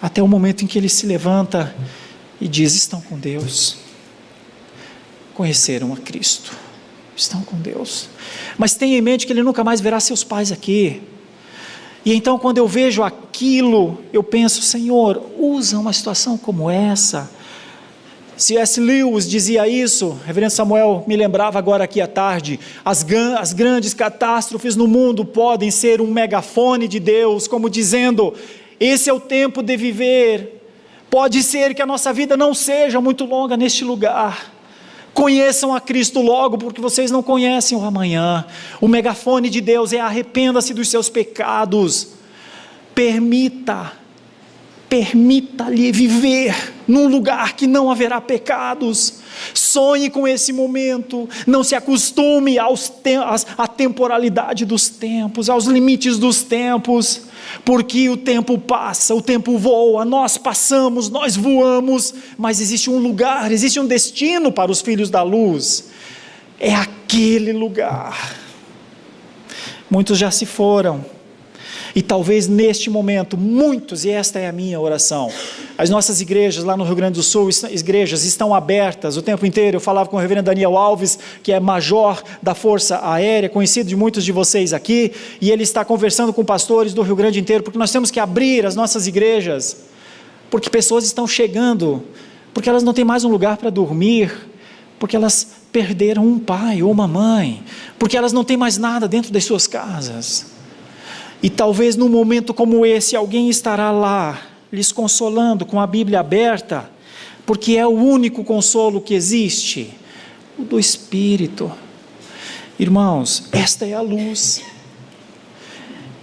A: até o momento em que ele se levanta e diz: estão com Deus, conheceram a Cristo, estão com Deus, mas tenha em mente que ele nunca mais verá seus pais aqui. E então, quando eu vejo aquilo, eu penso: Senhor, usa uma situação como essa. C.S. Lewis dizia isso, reverendo Samuel me lembrava agora aqui à tarde, as grandes catástrofes no mundo podem ser um megafone de Deus, como dizendo: esse é o tempo de viver, pode ser que a nossa vida não seja muito longa neste lugar, conheçam a Cristo logo, porque vocês não conhecem o amanhã. O megafone de Deus é: arrependa-se dos seus pecados, permita-lhe viver num lugar que não haverá pecados, sonhe com esse momento, não se acostume à temporalidade dos tempos, aos limites dos tempos, porque o tempo passa, o tempo voa, nós passamos, nós voamos, mas existe um lugar, existe um destino para os filhos da luz, é aquele lugar. Muitos já se foram, e talvez neste momento, muitos, e esta é a minha oração, as nossas igrejas lá no Rio Grande do Sul, igrejas estão abertas o tempo inteiro. Eu falava com o reverendo Daniel Alves, que é major da Força Aérea, conhecido de muitos de vocês aqui, e ele está conversando com pastores do Rio Grande inteiro, porque nós temos que abrir as nossas igrejas, porque pessoas estão chegando, porque elas não têm mais um lugar para dormir, porque elas perderam um pai ou uma mãe, porque elas não têm mais nada dentro das suas casas. E talvez num momento como esse, alguém estará lá, lhes consolando com a Bíblia aberta, porque é o único consolo que existe, o do Espírito. Irmãos, esta é a luz,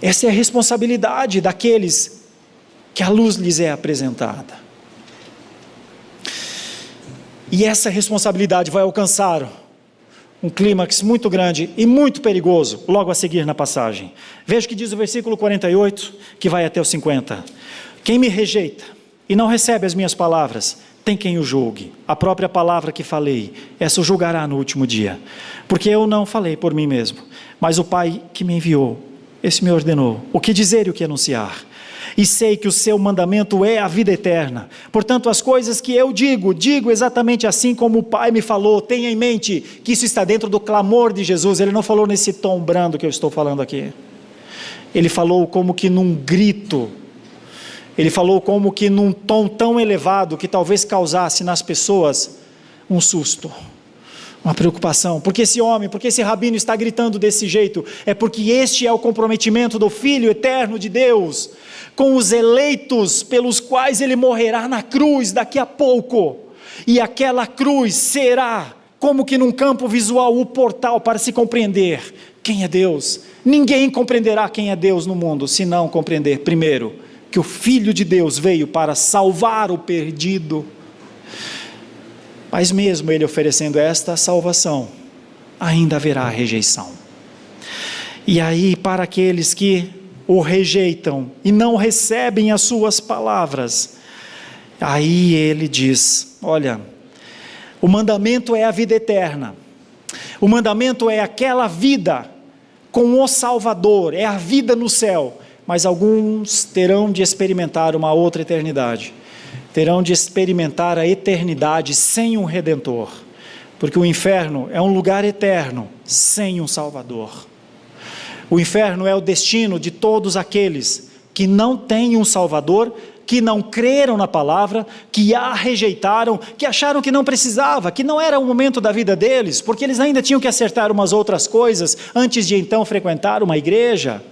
A: essa é a responsabilidade daqueles que a luz lhes é apresentada. E essa responsabilidade vai alcançar um clímax muito grande e muito perigoso, logo a seguir na passagem. Veja o que diz o versículo 48, que vai até o 50. Quem me rejeita e não recebe as minhas palavras, tem quem o julgue. A própria palavra que falei, essa o julgará no último dia. Porque eu não falei por mim mesmo, mas o Pai que me enviou, esse me ordenou o que dizer e o que anunciar. E sei que o seu mandamento é a vida eterna. Portanto, as coisas que eu digo exatamente assim como o Pai me falou. Tenha em mente que isso está dentro do clamor de Jesus. Ele não falou nesse tom brando que eu estou falando aqui. Ele falou como que num grito. Ele falou como que num tom tão elevado que talvez causasse nas pessoas um susto, uma preocupação. Porque esse homem, porque esse rabino está gritando desse jeito? É porque este é o comprometimento do Filho eterno de Deus com os eleitos pelos quais ele morrerá na cruz daqui a pouco. E aquela cruz será como que num campo visual o portal para se compreender quem é Deus. Ninguém compreenderá quem é Deus no mundo se não compreender primeiro que o Filho de Deus veio para salvar o perdido. Mas mesmo ele oferecendo esta salvação, ainda haverá rejeição. E aí, para aqueles que o rejeitam e não recebem as suas palavras, aí ele diz: olha, o mandamento é a vida eterna, o mandamento é aquela vida com o Salvador, é a vida no céu, mas alguns terão de experimentar uma outra eternidade, terão de experimentar a eternidade sem um Redentor, porque o inferno é um lugar eterno sem um Salvador. O inferno é o destino de todos aqueles que não têm um Salvador, que não creram na palavra, que a rejeitaram, que acharam que não precisava, que não era o momento da vida deles, porque eles ainda tinham que acertar umas outras coisas antes de então frequentar uma igreja.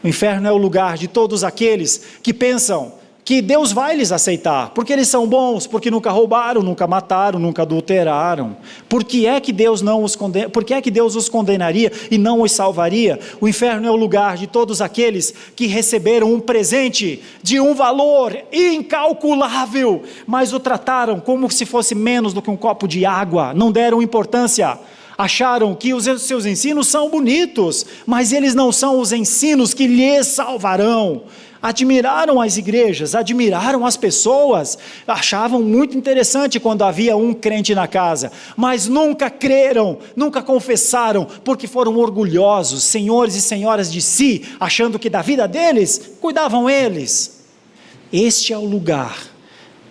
A: O inferno é o lugar de todos aqueles que pensam que Deus vai lhes aceitar, porque eles são bons, porque nunca roubaram, nunca mataram, nunca adulteraram. Por que é que Deus os condenaria e não os salvaria? O inferno é o lugar de todos aqueles que receberam um presente de um valor incalculável, mas o trataram como se fosse menos do que um copo de água, não deram importância. Acharam que os seus ensinos são bonitos, mas eles não são os ensinos que lhes salvarão. Admiraram as igrejas, admiraram as pessoas, achavam muito interessante quando havia um crente na casa, mas nunca creram, nunca confessaram, porque foram orgulhosos, senhores e senhoras de si, achando que da vida deles, cuidavam eles. Este é o lugar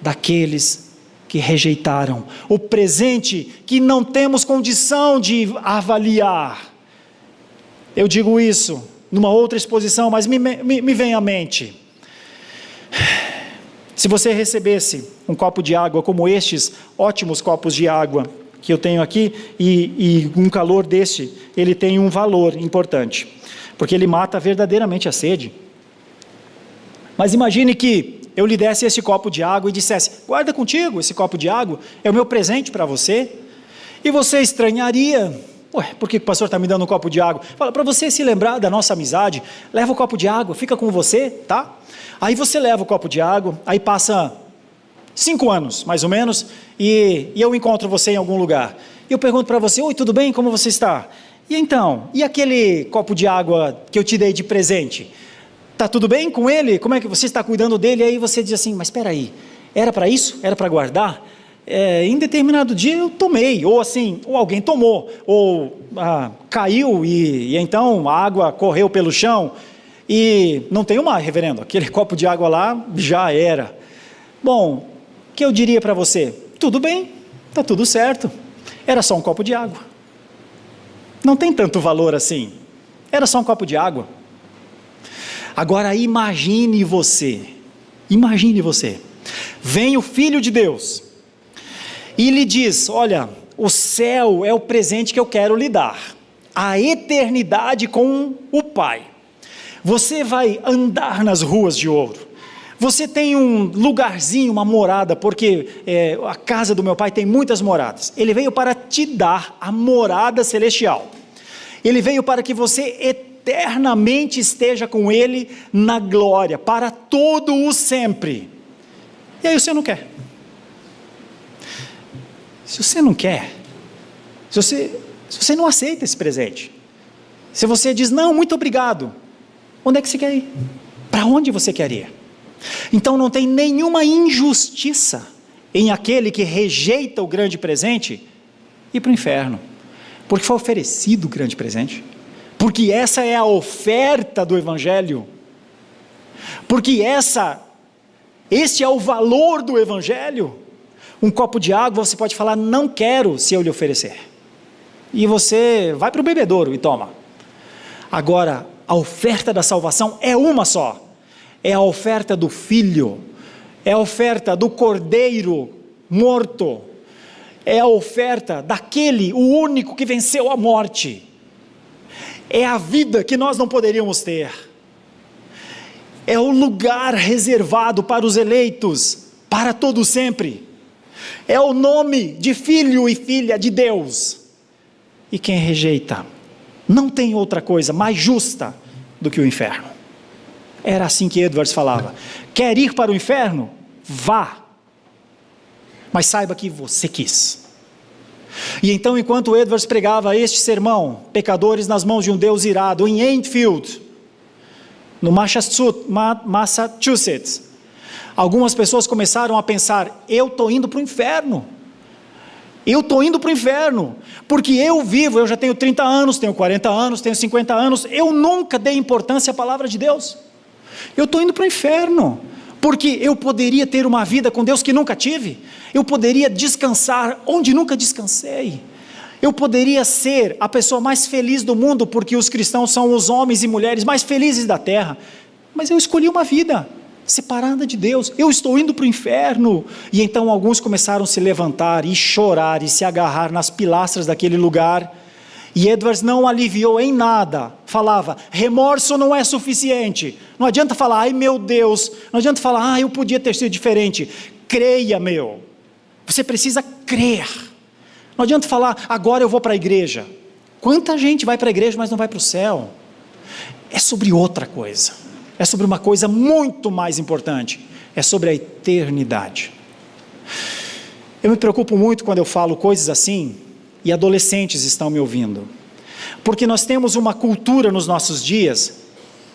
A: daqueles que rejeitaram o presente que não temos condição de avaliar. Eu digo isso numa outra exposição, mas me vem à mente. Se você recebesse um copo de água como estes ótimos copos de água que eu tenho aqui, e um calor deste, ele tem um valor importante, porque ele mata verdadeiramente a sede. Mas imagine que eu lhe desse esse copo de água e dissesse: guarda contigo esse copo de água, é o meu presente para você. E você estranharia: ué, por que o pastor está me dando um copo de água? Fala, para você se lembrar da nossa amizade, leva o copo de água, fica com você, tá? Aí você leva o copo de água, aí passa 5 anos, mais ou menos, e eu encontro você em algum lugar. E eu pergunto para você: oi, tudo bem? Como você está? E então, e aquele copo de água que eu te dei de presente? Está tudo bem com ele? Como é que você está cuidando dele? Aí você diz assim: mas espera aí, era para isso? Era para guardar? Em determinado dia eu tomei, ou assim, ou alguém tomou, ou caiu e então a água correu pelo chão, e não tem mais, reverendo, aquele copo de água lá já era. Bom, o que eu diria para você? Tudo bem, está tudo certo, era só um copo de água, não tem tanto valor assim, era só um copo de água. Agora imagine você, vem o Filho de Deus e lhe diz: olha, o céu é o presente que eu quero lhe dar, a eternidade com o Pai. Você vai andar nas ruas de ouro, Você tem um lugarzinho, uma morada, porque a casa do meu pai tem muitas moradas. Ele veio para te dar a morada celestial. Ele veio para que você eternamente esteja com Ele na glória, para todo o sempre. E aí você não quer. Se você não quer, se você não aceita esse presente, se você diz, não, muito obrigado, onde é que você quer ir? Para onde você quer ir? Então não tem nenhuma injustiça em aquele que rejeita o grande presente ir para o inferno, porque foi oferecido o grande presente, porque essa é a oferta do Evangelho, porque este é o valor do Evangelho. Um copo de água você pode falar, não quero, se eu lhe oferecer, e você vai para o bebedouro e toma. Agora, a oferta da salvação é uma só, é a oferta do Filho, é a oferta do Cordeiro morto, é a oferta daquele, o único que venceu a morte, é a vida que nós não poderíamos ter, é o lugar reservado para os eleitos, para todo sempre, é o nome de filho e filha de Deus, e quem rejeita, não tem outra coisa mais justa do que o inferno. Era assim que Edwards falava, quer ir para o inferno? Vá, mas saiba que você quis. E então, enquanto Edwards pregava este sermão, pecadores nas mãos de um Deus irado, em Enfield, no Massachusetts, algumas pessoas começaram a pensar, eu estou indo para o inferno, porque eu já tenho 30 anos, tenho 40 anos, tenho 50 anos, eu nunca dei importância à palavra de Deus, eu estou indo para o inferno, porque eu poderia ter uma vida com Deus que nunca tive, eu poderia descansar onde nunca descansei, eu poderia ser a pessoa mais feliz do mundo, porque os cristãos são os homens e mulheres mais felizes da terra, mas eu escolhi uma vida separada de Deus, eu estou indo para o inferno. E então alguns começaram a se levantar e chorar e se agarrar nas pilastras daquele lugar, e Edwards não aliviou em nada, falava, remorso não é suficiente, não adianta falar, ai meu Deus, não adianta falar, eu podia ter sido diferente, creia você precisa crer, não adianta falar, agora eu vou para a igreja, quanta gente vai para a igreja mas não vai para o céu, é sobre outra coisa, é sobre uma coisa muito mais importante, é sobre a eternidade. Eu me preocupo muito quando eu falo coisas assim, e adolescentes estão me ouvindo, porque nós temos uma cultura nos nossos dias,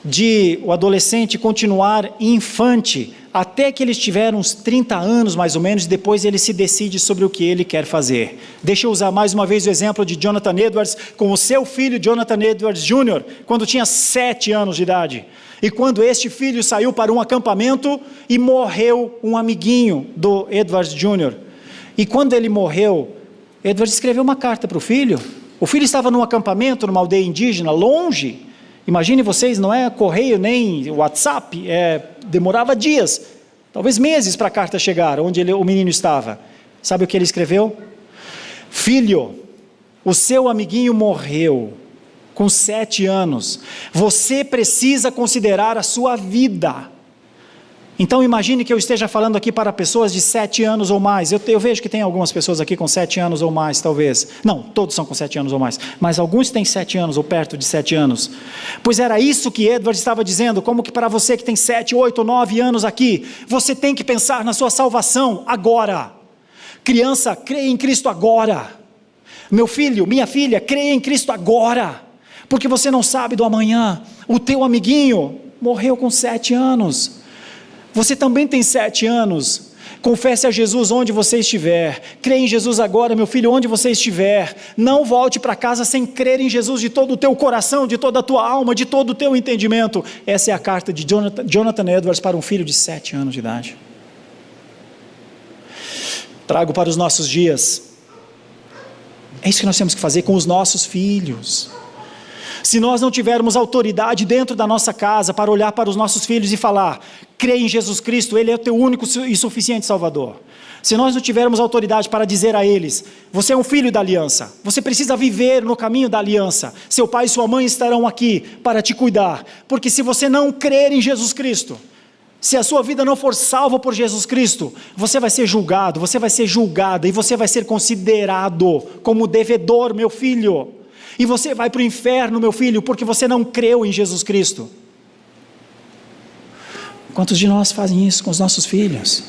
A: de o adolescente continuar infante, até que ele estiver uns 30 anos mais ou menos, e depois ele se decide sobre o que ele quer fazer. Deixa eu usar mais uma vez o exemplo de Jonathan Edwards, com o seu filho Jonathan Edwards Jr., quando tinha 7 anos de idade, e quando este filho saiu para um acampamento, e morreu um amiguinho do Edwards Jr., e quando ele morreu, Edwards escreveu uma carta para o filho estava num acampamento, numa aldeia indígena, longe, imagine vocês, não é correio nem WhatsApp, demorava dias, talvez meses para a carta chegar, onde o menino estava. Sabe o que ele escreveu? Filho, o seu amiguinho morreu, com 7 anos, você precisa considerar a sua vida. Então imagine que eu esteja falando aqui para pessoas de 7 anos ou mais, eu vejo que tem algumas pessoas aqui com 7 anos ou mais talvez, não, todos são com 7 anos ou mais, mas alguns têm 7 anos ou perto de 7 anos, pois era isso que Edwards estava dizendo, como que para você que tem 7, 8, 9 anos aqui, você tem que pensar na sua salvação agora. Criança, creia em Cristo agora. Meu filho, minha filha, creia em Cristo agora, porque você não sabe do amanhã. O teu amiguinho morreu com 7 anos, você também tem 7 anos, confesse a Jesus onde você estiver, creia em Jesus agora, meu filho, onde você estiver, não volte para casa sem crer em Jesus de todo o teu coração, de toda a tua alma, de todo o teu entendimento. Essa é a carta de Jonathan Edwards para um filho de 7 anos de idade. Trago para os nossos dias, é isso que nós temos que fazer com os nossos filhos. Se nós não tivermos autoridade dentro da nossa casa para olhar para os nossos filhos e falar, crê em Jesus Cristo, Ele é o teu único e suficiente Salvador. Se nós não tivermos autoridade para dizer a eles, você é um filho da aliança, você precisa viver no caminho da aliança, seu pai e sua mãe estarão aqui para te cuidar, porque se você não crer em Jesus Cristo, Se a sua vida não for salva por Jesus Cristo, você vai ser julgado, você vai ser julgada e você vai ser considerado como devedor, meu filho. E você vai para o inferno, meu filho, porque você não creu em Jesus Cristo. Quantos de nós fazem isso com os nossos filhos?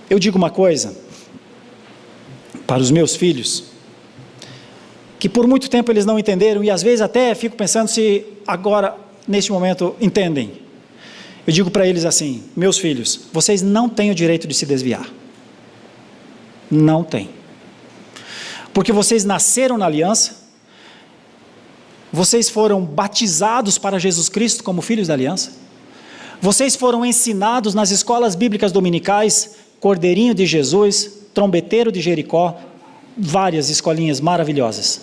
A: Eu digo uma coisa para os meus filhos, que por muito tempo eles não entenderam, e às vezes até fico pensando se agora, neste momento, entendem. Eu digo para eles assim: meus filhos, vocês não têm o direito de se desviar. Não têm. Porque vocês nasceram na aliança, vocês foram batizados para Jesus Cristo como filhos da aliança, vocês foram ensinados nas escolas bíblicas dominicais, Cordeirinho de Jesus, Trombeteiro de Jericó, várias escolinhas maravilhosas.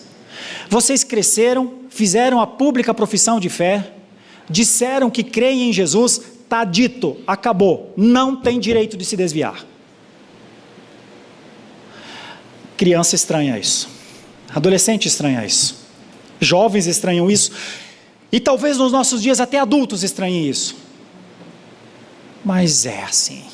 A: Vocês cresceram, fizeram a pública profissão de fé, disseram que creem em Jesus, está dito, acabou, não tem direito de se desviar. Criança estranha isso, adolescente estranha isso, jovens estranham isso, e talvez nos nossos dias até adultos estranhem isso, mas é assim.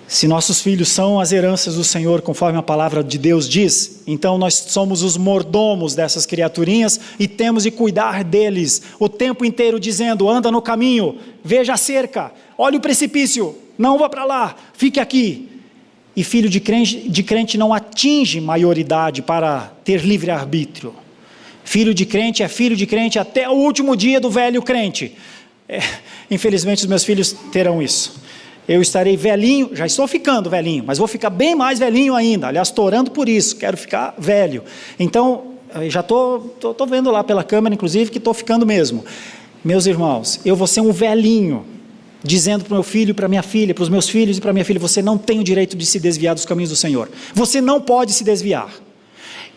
A: Se nossos filhos são as heranças do Senhor, conforme a palavra de Deus diz, então nós somos os mordomos dessas criaturinhas e temos de cuidar deles o tempo inteiro, dizendo: anda no caminho, veja a cerca, olhe o precipício, não vá para lá, fique aqui. E filho de crente não atinge maioridade para ter livre-arbítrio. Filho de crente é filho de crente até o último dia do velho crente. Infelizmente os meus filhos terão isso. Eu estarei velhinho, já estou ficando velhinho, mas vou ficar bem mais velhinho ainda. Aliás, estou orando por isso, quero ficar velho. Então, já estou vendo lá pela câmera, inclusive, que estou ficando mesmo. Meus irmãos, eu vou ser um velhinho, dizendo para o meu filho, para a minha filha, para os meus filhos e para a minha filha: você não tem o direito de se desviar dos caminhos do Senhor. Você não pode se desviar.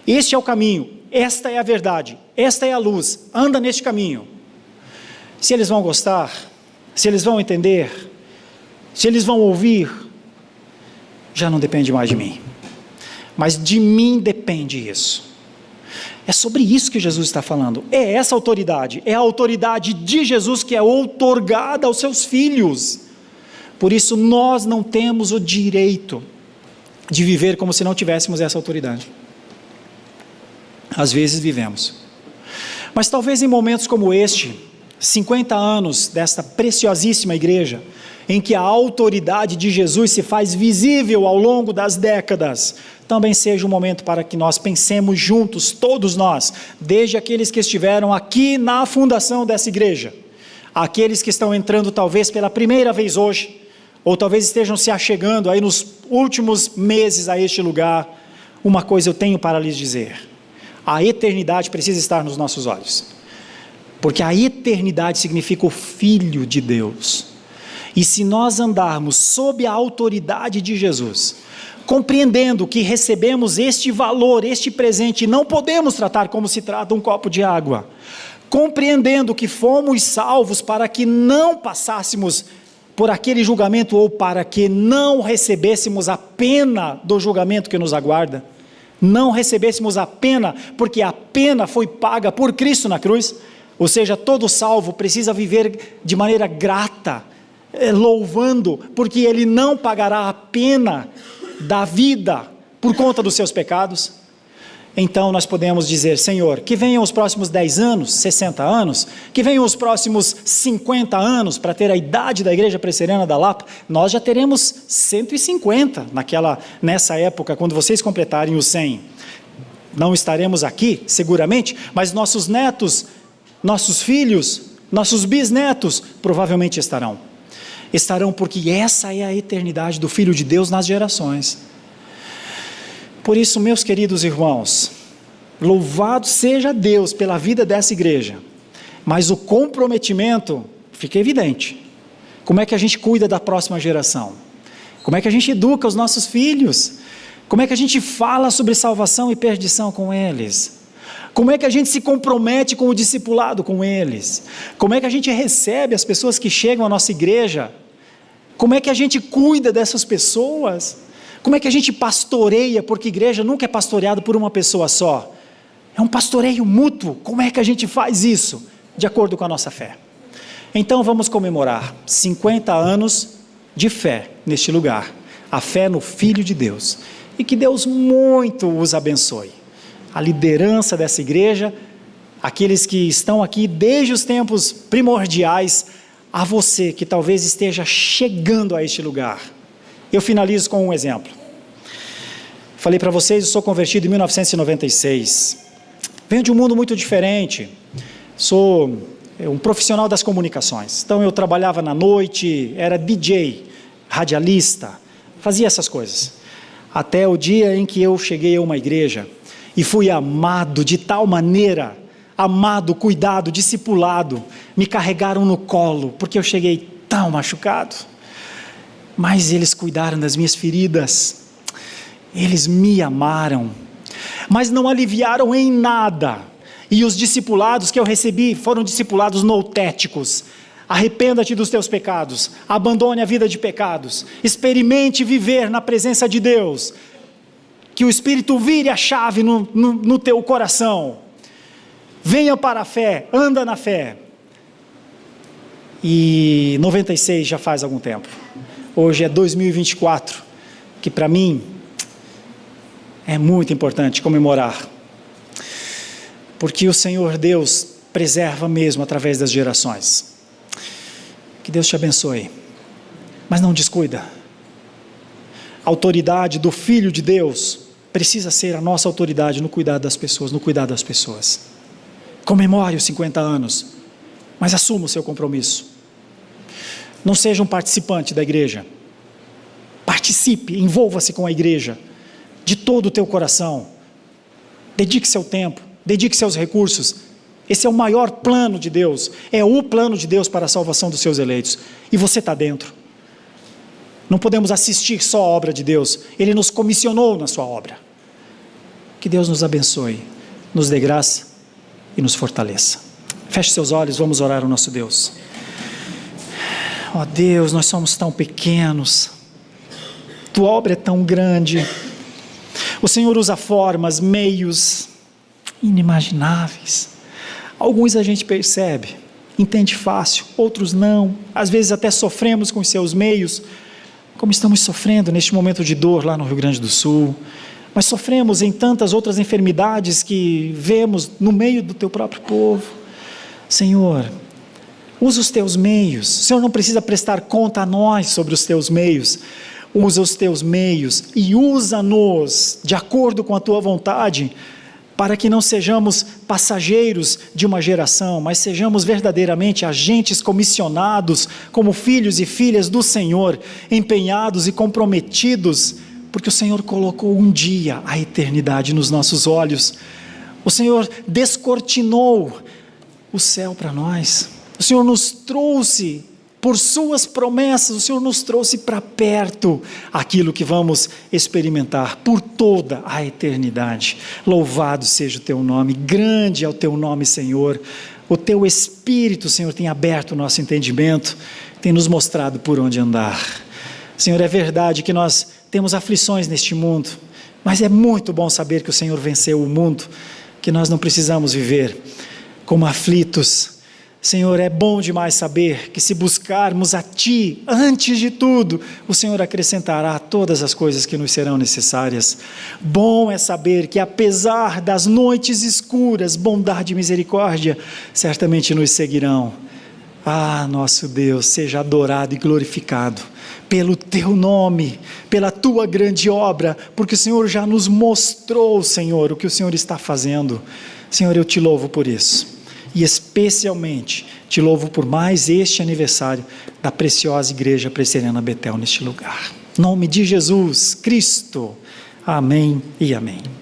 A: Este é o caminho, esta é a verdade, esta é a luz, anda neste caminho. Se eles vão gostar, se eles vão entender, se eles vão ouvir, já não depende mais de mim, mas de mim depende isso. É sobre isso que Jesus está falando, é essa autoridade, é a autoridade de Jesus que é outorgada aos seus filhos. Por isso nós não temos o direito de viver como se não tivéssemos essa autoridade. Às vezes vivemos, mas talvez em momentos como este, 50 anos desta preciosíssima igreja, em que a autoridade de Jesus se faz visível ao longo das décadas, também seja um momento para que nós pensemos juntos, todos nós, desde aqueles que estiveram aqui na fundação dessa igreja, aqueles que estão entrando talvez pela primeira vez hoje, ou talvez estejam se achegando aí nos últimos meses a este lugar. Uma coisa eu tenho para lhes dizer: a eternidade precisa estar nos nossos olhos, porque a eternidade significa o Filho de Deus. E se nós andarmos sob a autoridade de Jesus, compreendendo que recebemos este valor, este presente, e não podemos tratar como se trata um copo de água, compreendendo que fomos salvos para que não passássemos por aquele julgamento, ou para que não recebêssemos a pena do julgamento que nos aguarda, não recebêssemos a pena, porque a pena foi paga por Cristo na cruz. Ou seja, todo salvo precisa viver de maneira grata, louvando, porque ele não pagará a pena da vida por conta dos seus pecados. Então nós podemos dizer: Senhor, que venham os próximos 10 anos, 60 anos, que venham os próximos 50 anos, para ter a idade da Igreja Presbiteriana da Lapa. Nós já teremos 150 nessa época, quando vocês completarem os 100. Não estaremos aqui, seguramente, mas nossos netos, nossos filhos, nossos bisnetos, provavelmente estarão, porque essa é a eternidade do Filho de Deus nas gerações. Por isso, meus queridos irmãos, louvado seja Deus pela vida dessa igreja, mas o comprometimento fica evidente. Como é que a gente cuida da próxima geração? Como é que a gente educa os nossos filhos? Como é que a gente fala sobre salvação e perdição com eles? Como é que a gente se compromete com o discipulado com eles? Como é que a gente recebe as pessoas que chegam à nossa igreja? Como é que a gente cuida dessas pessoas? Como é que a gente pastoreia? Porque igreja nunca é pastoreada por uma pessoa só. É um pastoreio mútuo. Como é que a gente faz isso? de acordo com a nossa fé. Então vamos comemorar 50 anos de fé neste lugar, a fé no Filho de Deus, e que Deus muito os abençoe. A liderança dessa igreja, aqueles que estão aqui desde os tempos primordiais, a você que talvez esteja chegando a este lugar. Eu finalizo com um exemplo. Falei para vocês, eu sou convertido em 1996. Venho de um mundo muito diferente. Sou um profissional das comunicações. Então eu trabalhava na noite, era DJ, radialista, fazia essas coisas. Até o dia em que eu cheguei a uma igreja e fui amado de tal maneira, amado, cuidado, discipulado, me carregaram no colo, porque eu cheguei tão machucado. Mas eles cuidaram das minhas feridas, eles me amaram, mas não aliviaram em nada. E os discipulados que eu recebi foram discipulados noutéticos. Arrependa-te dos teus pecados, abandone a vida de pecados, experimente viver na presença de Deus, que o Espírito vire a chave no teu coração, venha para a fé, anda na fé. E 96 já faz algum tempo, hoje é 2024, que para mim é muito importante comemorar, porque o Senhor Deus preserva mesmo através das gerações. Que Deus te abençoe, mas não descuida. A autoridade do Filho de Deus precisa ser a nossa autoridade no cuidado das pessoas, no cuidado das pessoas. Comemore os 50 anos, mas assuma o seu compromisso. Não seja um participante da igreja, participe, envolva-se com a igreja, de todo o teu coração, dedique seu tempo, dedique seus recursos. Esse é o maior plano de Deus, é o plano de Deus para a salvação dos seus eleitos, e você está dentro. Não podemos assistir só a obra de Deus, Ele nos comissionou na sua obra. Que Deus nos abençoe, nos dê graça e nos fortaleça. Feche seus olhos, vamos orar ao nosso Deus. Ó Deus, nós somos tão pequenos, Tua obra é tão grande, o Senhor usa formas, meios inimagináveis. Alguns a gente percebe, entende fácil, outros não, às vezes até sofremos com os seus meios, como estamos sofrendo neste momento de dor lá no Rio Grande do Sul, mas sofremos em tantas outras enfermidades que vemos no meio do teu próprio povo. Senhor, usa os teus meios, o Senhor não precisa prestar conta a nós sobre os teus meios, usa os teus meios e usa-nos de acordo com a tua vontade, para que não sejamos passageiros de uma geração, mas sejamos verdadeiramente agentes comissionados como filhos e filhas do Senhor, empenhados e comprometidos, porque o Senhor colocou um dia a eternidade nos nossos olhos. O Senhor descortinou o céu para nós, o Senhor nos trouxe por suas promessas, o Senhor nos trouxe para perto aquilo que vamos experimentar por toda a eternidade. Louvado seja o teu nome, grande é o teu nome, Senhor. O teu Espírito, Senhor, tem aberto o nosso entendimento, tem nos mostrado por onde andar. Senhor, é verdade que nós temos aflições neste mundo, mas é muito bom saber que o Senhor venceu o mundo, que nós não precisamos viver como aflitos. Senhor, é bom demais saber que se buscarmos a Ti, antes de tudo, o Senhor acrescentará todas as coisas que nos serão necessárias. Bom é saber que apesar das noites escuras, bondade e misericórdia certamente nos seguirão. Ah, nosso Deus, seja adorado e glorificado pelo Teu nome, pela Tua grande obra, porque o Senhor já nos mostrou, Senhor, o que o Senhor está fazendo. Senhor, eu Te louvo por isso. E especialmente te louvo por mais este aniversário da preciosa igreja Presbiteriana Betel neste lugar. Em nome de Jesus Cristo. Amém e amém.